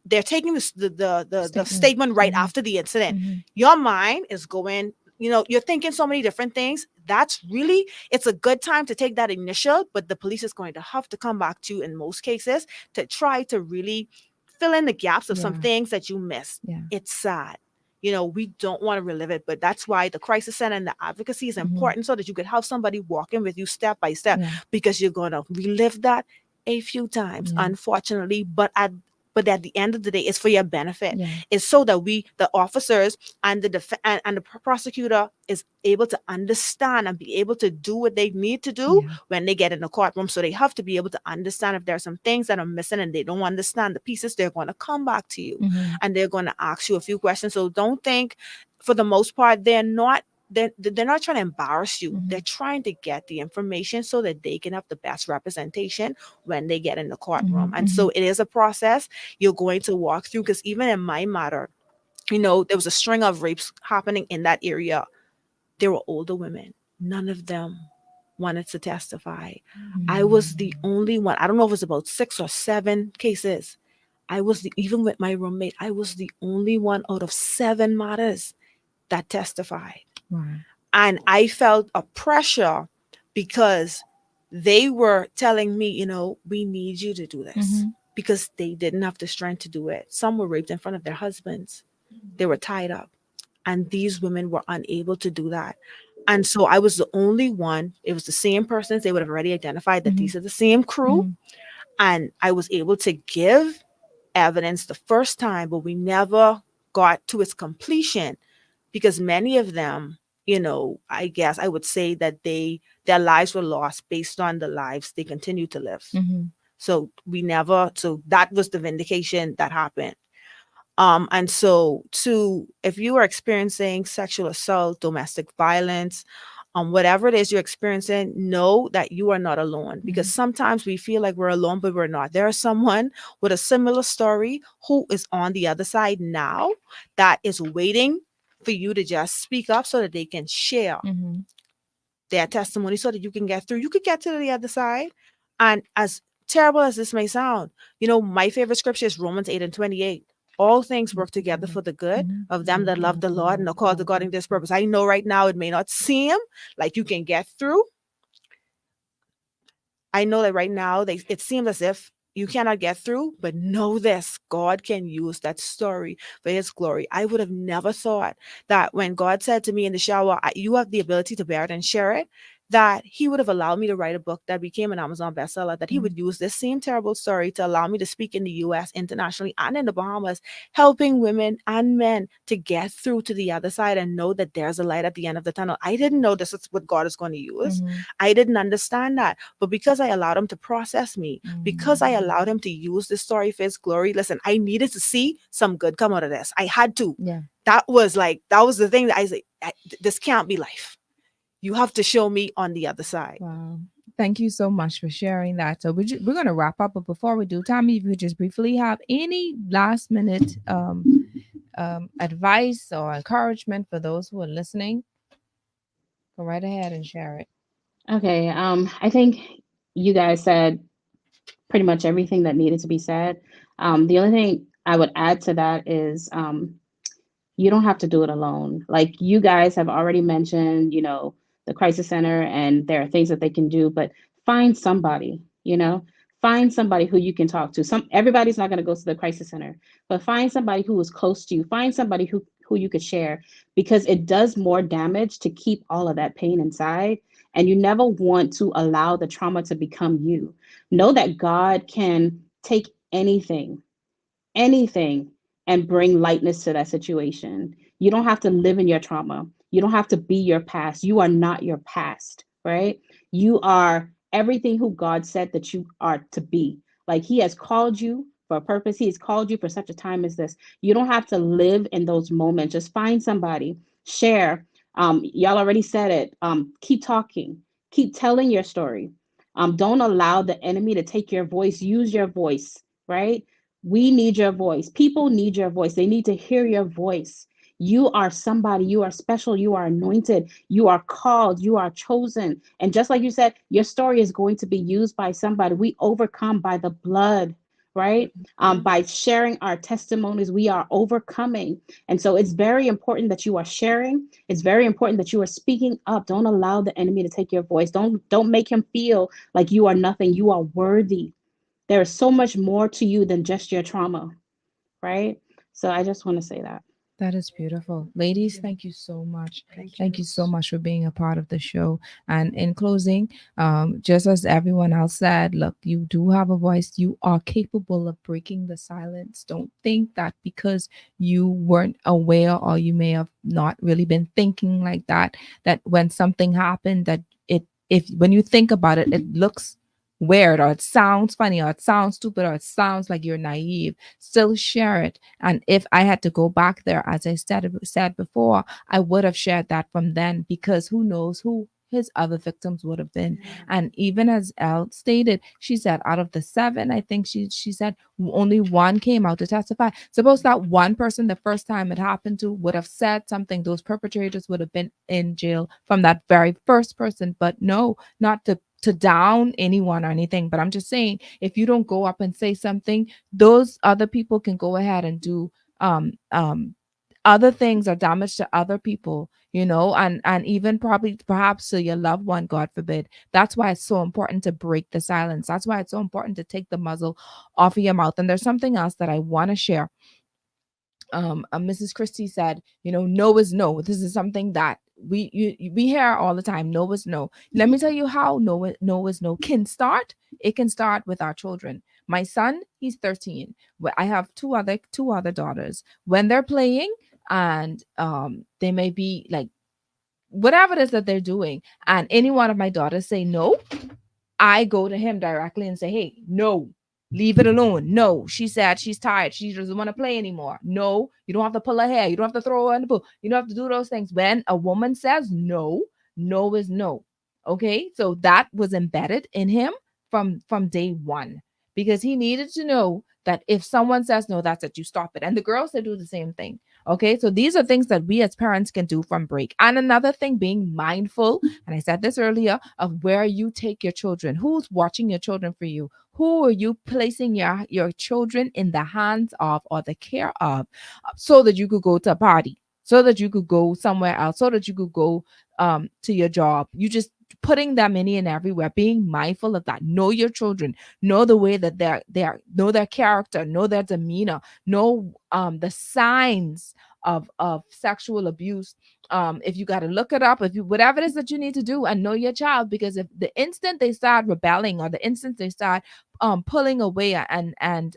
they're taking the statement right Mhm. after the incident. Mhm. Your mind is going, you're thinking so many different things. It's a good time to take that initial, but the police is going to have to come back to you in most cases to try to really fill in the gaps of some Yeah. things that you missed. Yeah. It's sad. We don't want to relive it, but that's why the crisis center and the advocacy is Mhm. important, so that you could have somebody walking with you step by step, Yeah. because you're going to relive that a few times, Yeah. unfortunately, but at the end of the day, it's for your benefit. Yeah. It's so that the officers and the prosecutor is able to understand and be able to do what they need to do Yeah. when they get in the courtroom. So they have to be able to understand if there are some things that are missing and they don't understand the pieces, they're going to come back to you Mhm. and they're going to ask you a few questions. So don't think, for the most part, they're not trying to embarrass you. Mhm. They're trying to get the information so that they can have the best representation when they get in the courtroom. Mhm. And so it is a process you're going to walk through, because even in my matter, there was a string of rapes happening in that area. There were older women. None of them wanted to testify. I was the only one. I don't know if it was about 6 or 7 cases. Even with my roommate, I was the only one out of 7 matters that testified. Wow. And I felt a pressure, because they were telling me, we need you to do this, Mhm. because they didn't have the strength to do it. Some were raped in front of their husbands. They were tied up. And these women were unable to do that. And so I was the only one. It was the same persons. They would have already identified that these are the same crew. And I was able to give evidence the first time, but we never got to its completion because many of them, I guess I would say that their lives were lost based on the lives they continue to live. So that was the vindication that happened. And so if you are experiencing sexual assault, domestic violence, whatever it is you're experiencing, know that you are not alone, because sometimes we feel like we're alone, but we're not. There is someone with a similar story who is on the other side now that is waiting for you to just speak up so that they can share their testimony so that you can get through. You could get to the other side. And as terrible as this may sound, my favorite scripture is Romans 8:28. All things work together for the good of them that love the Lord and are called according to His purpose. I know right now it may not seem like you can get through. I know that right now it seems as if you cannot get through, but know this: God can use that story for His glory. I would have never thought that when God said to me in the shower, you have the ability to bear it and share it, that He would have allowed me to write a book that became an Amazon bestseller, that He would use this same terrible story to allow me to speak in the US, internationally, and in the Bahamas, helping women and men to get through to the other side and know that there's a light at the end of the tunnel. I didn't know this is what God is going to use. I didn't understand that. But because I allowed Him to process me, because I allowed Him to use this story for His glory, listen, I needed to see some good come out of this. I had to. Yeah. That was the thing that I said, this can't be life. You have to show me on the other side. Wow. Thank you so much for sharing that. So we're going to wrap up. But before we do, Tammy, if you could just briefly have any last minute advice or encouragement for those who are listening, go right ahead and share it. Okay. I think you guys said pretty much everything that needed to be said. The only thing I would add to that is you don't have to do it alone. Like you guys have already mentioned, the crisis center, and there are things that they can do, but find somebody, find somebody who you can talk to. Everybody's not going to go to the crisis center, but find somebody who is close to you. Find somebody who you could share, because it does more damage to keep all of that pain inside. And you never want to allow the trauma to become you. Know that God can take anything, and bring lightness to that situation. You don't have to live in your trauma. You don't have to be your past. You are not your past, right? You are everything who God said that you are to be. Like He has called you for a purpose. He has called you for such a time as this. You don't have to live in those moments. Just find somebody, share. Y'all already said it. Keep talking, keep telling your story. Don't allow the enemy to take your voice. Use your voice, right? We need your voice. People need your voice. They need to hear your voice. You are somebody. You are special. You are anointed. You are called. You are chosen. And just like you said, your story is going to be used by somebody. We overcome by the blood, right? By sharing our testimonies, we are overcoming. And so it's very important that you are sharing. It's very important that you are speaking up. Don't allow the enemy to take your voice. Don't make him feel like you are nothing. You are worthy. There is so much more to you than just your trauma, right? So I just want to say that. That is beautiful. Ladies, thank you so much. Thank you so much for being a part of the show. And in closing, just as everyone else said, look, you do have a voice. You are capable of breaking the silence. Don't think that because you weren't aware, or you may have not really been thinking like that, that when something happened, that when you think about it, it looks weird, or it sounds funny, or it sounds stupid, or it sounds like you're naive. Still share it. And if I had to go back there, as I said before, I would have shared that from then, because who knows who his other victims would have been. And even as Elle stated, she said out of the 7, I think she said only 1 came out to testify. Suppose that one person, the first time it happened to, would have said something, those perpetrators would have been in jail from that very first person. But no, not to down anyone or anything, but I'm just saying, if you don't go up and say something, those other people can go ahead and do other things or damage to other people, and even perhaps to your loved one, God forbid. That's why it's so important to break the silence. That's why it's so important to take the muzzle off of your mouth. And there's something else that I want to share. Mrs. Christie said, no is no. This is something that we hear all the time. No is no. Let me tell you how no is no can start. It can start with our children. My son, he's 13. I have two other daughters. When they're playing and they may be like whatever it is that they're doing, and any one of my daughters say no, I go to him directly and say, hey, no, leave it alone. No, she said she's tired. She doesn't want to play anymore. No, you don't have to pull her hair. You don't have to throw her in the pool. You don't have to do those things. When a woman says no, no is no. Okay. So that was embedded in him from day one, because he needed to know that if someone says no, that's it, you stop it. And the girls, they do the same thing. Okay. So these are things that we as parents can do from break. And another thing, being mindful, and I said this earlier, of where you take your children. Who's watching your children for you? Who are you placing your children in the hands of or the care of, so that you could go to a party, so that you could go somewhere else, so that you could go to your job? You just putting them any and everywhere. Being mindful of that. Know your children. Know the way that they're know their character, know their demeanor, know the signs of sexual abuse. If you got to look it up, if you whatever it is that you need to do, and know your child, because if the instant they start rebelling, or the instant they start pulling away and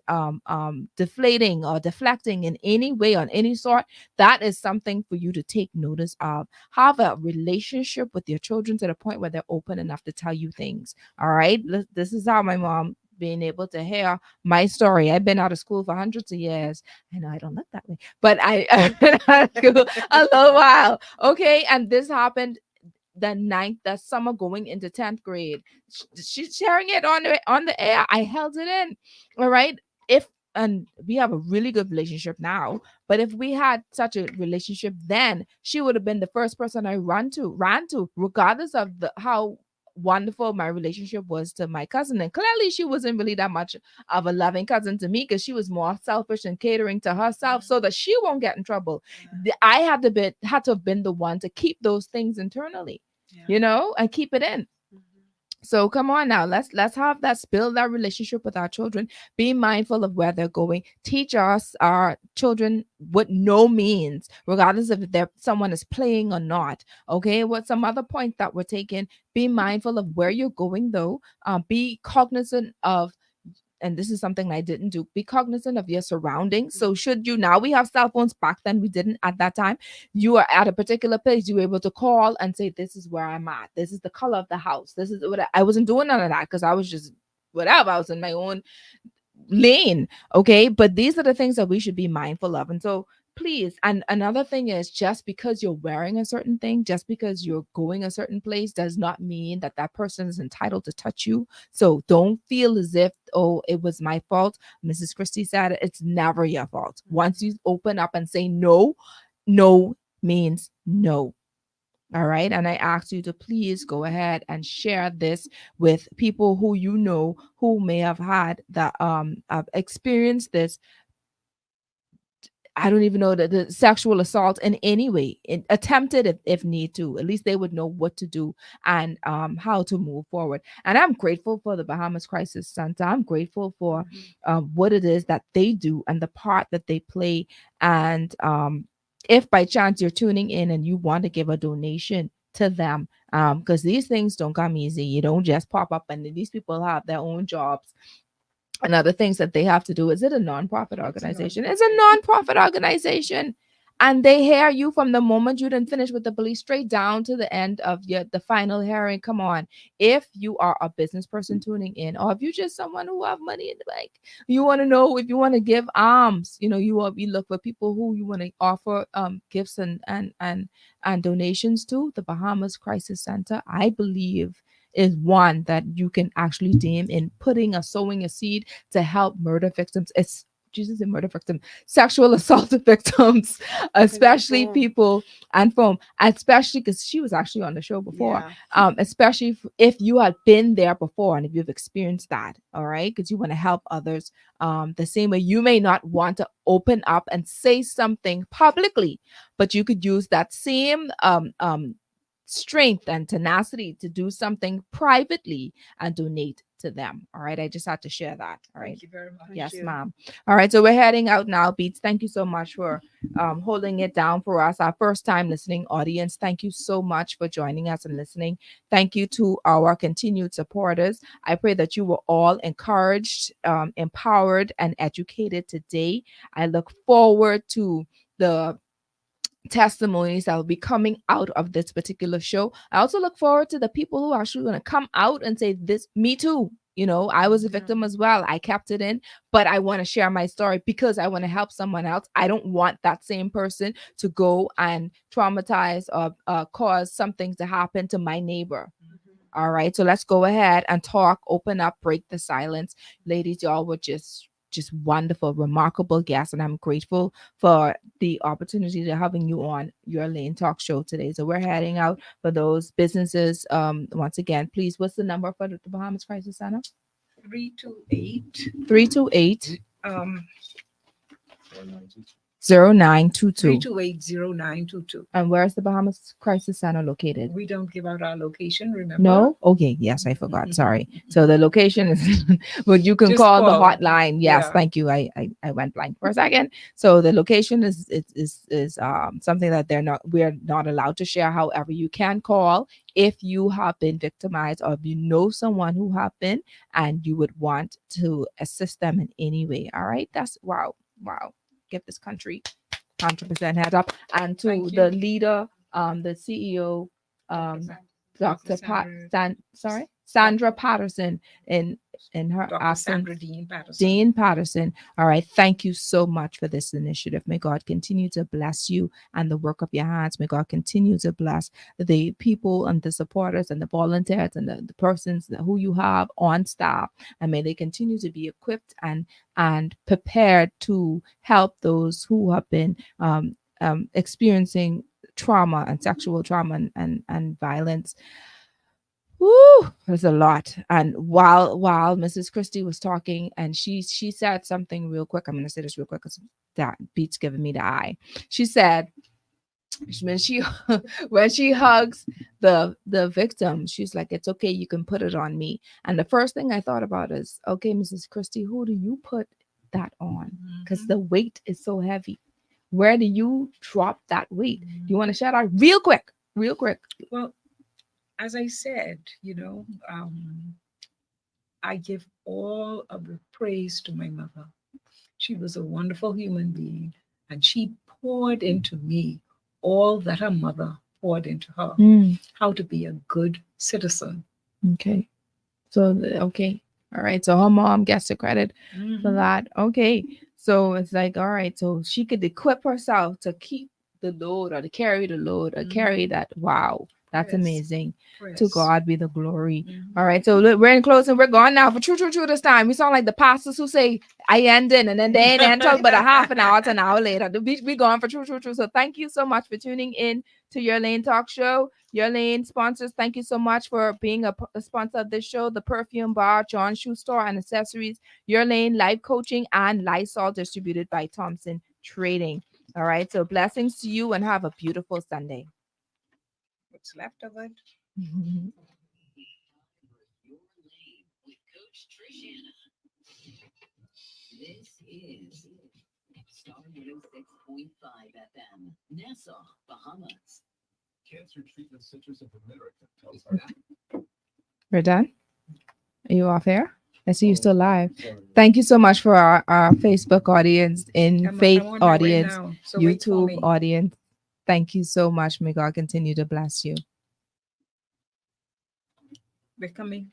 deflating or deflecting in any way, on any sort, that is something for you to take notice of. Have a relationship with your children to the point where they're open enough to tell you things. All right. This is how my mom being able to hear my story. I've been out of school for hundreds of years. I know I don't look that way, but I've been out of school a little while. Okay. And this happened that summer going into 10th grade. She's sharing it on the air. I held it in. All right. And we have a really good relationship now, but if we had such a relationship then, she would have been the first person I ran to, regardless of how wonderful my relationship was to my cousin. And clearly she wasn't really that much of a loving cousin to me, because she was more selfish and catering to herself so that she won't get in trouble. I had to have been the one to keep those things internally, and keep it in. So come on now, let's have that, build that relationship with our children. Be mindful of where they're going. Teach our children what no means, regardless if someone is playing or not. Okay, what some other point that we're taking? Be mindful of where you're going, though. Be cognizant of, and this is something I didn't do, be cognizant of your surroundings. So now we have cell phones, back then we didn't at that time. You are at a particular place, you were able to call and say, this is where I'm at. This is the color of the house. This is what I wasn't doing none of that, because I was just whatever. I was in my own lane. Okay. But these are the things that we should be mindful of. And so please, and another thing is, just because you're wearing a certain thing, just because you're going a certain place, does not mean that person is entitled to touch you. So don't feel as if, oh, it was my fault. Mrs. Christie said it's never your fault. Once you open up and say no, no means no. All right. And I ask you to please go ahead and share this with people who who may have had that have experienced this. I don't even know the sexual assault in any way, attempted if need to. At least they would know what to do and how to move forward. And I'm grateful for the Bahamas Crisis Center. I'm grateful for what it is that they do and the part that they play. And if by chance you're tuning in and you want to give a donation to them, because these things don't come easy. You don't just pop up, and these people have their own jobs and other things that they have to do. Is it a nonprofit organization? It's a nonprofit organization. And they hear you from the moment you didn't finish with the police straight down to the end of the final hearing. Come on. If you are a business person tuning in, or if you're just someone who have money in the bank, you want to know if you want to give alms, you look for people who you want to offer gifts and donations to. The Bahamas Crisis Center, I believe, is one that you can actually deem in sowing a seed to help murder victims. It's Jesus and murder victim, sexual assault victims, especially people, and especially because she was actually on the show before. Especially if you had been there before and if you've experienced that. All right, because you want to help others the same way. You may not want to open up and say something publicly, but you could use that same strength and tenacity to do something privately and donate to them. All right. I just had to share that. All right. Thank you very much. Yes, ma'am. All right. So we're heading out now, Beats. Thank you so much for holding it down for us. Our first time listening audience. Thank you so much for joining us and listening. Thank you to our continued supporters. I pray that you were all encouraged, empowered, and educated today. I look forward to the testimonies that will be coming out of this particular show. I also look forward to the people who are actually going to come out and say, this, me too. You know, I was a victim as well. I kept it in, but I want to share my story because I want to help someone else. I don't want that same person to go and traumatize or cause something to happen to my neighbor. All right. So let's go ahead and talk, open up, break the silence. Ladies, y'all were just wonderful, remarkable guests. And I'm grateful for the opportunity to having you on your Lane Talk show today. So we're heading out for those businesses. Once again, please, what's the number for the Bahamas Crisis Center? 328 328 um 0922. 3280922. And where's the Bahamas Crisis Center located? We don't give out our location, remember? No? Okay. Yes, I forgot. Sorry. So the location is, but you can Just call the call. hotline. Yes, Yeah. thank you. I went blank for a second. So the location is something that we're not allowed to share. However, you can call if you have been victimized or if you know someone who have been and you would want to assist them in any way. All right. That's wow. Give this country 100% heads up. And to Thank you. the leader, the CEO, Dr. Sandra Patterson in her Dr. absence. Sandra Dean Patterson. Dean Patterson. All right. Thank you so much for this initiative. May God continue to bless you and the work of your hands. May God continue to bless the people and the supporters and the volunteers and the persons who you have on staff. And may they continue to be equipped and prepared to help those who have been experiencing trauma and sexual trauma and violence. Woo, there's a lot. And while Mrs. Christie was talking, and she said something real quick. I'm going to say this real quick because that Beat's giving me the eye. She said, when she hugs the victim, she's like, it's okay, you can put it on me. And the first thing I thought about is, okay, Mrs. Christie, who do you put that on? Because the weight is so heavy. Where do you drop that weight? Do you want to shout out real quick? Well, as I said, I give all of the praise to my mother. She was a wonderful human being, and she poured into me all that her mother poured into her, how to be a good citizen. Okay. So, okay. All right. So her mom gets the credit for that. Okay. So it's like, all right. So she could equip herself to keep the load or to carry the load or carry that. Wow. That's amazing. To God be the glory. All right. So we're in closing. We're gone now for true this time. We sound like the pastors who say I end in and then they ain't until but a half an hour to an hour later. We gone for true. So thank you so much for tuning in to Your Lane Talk Show. Your Lane sponsors, thank you so much for being a sponsor of this show. The Perfume Bar, John Shoe Store and Accessories, Your Lane Life Coaching, and Lysol, distributed by Thompson Trading. All right. So blessings to you and have a beautiful Sunday. What's left of it? Your Lane with Coach Trishana. This is Star 106.5 FM, Nassau, Bahamas. Cancer Treatment Centers of America tells us. We're done? Are you off air? I see you still live. Thank you so much for our Facebook audience, faith I'm on my way audience, now, so wait for YouTube me. audience. Thank you so much. May God continue to bless you. We're coming.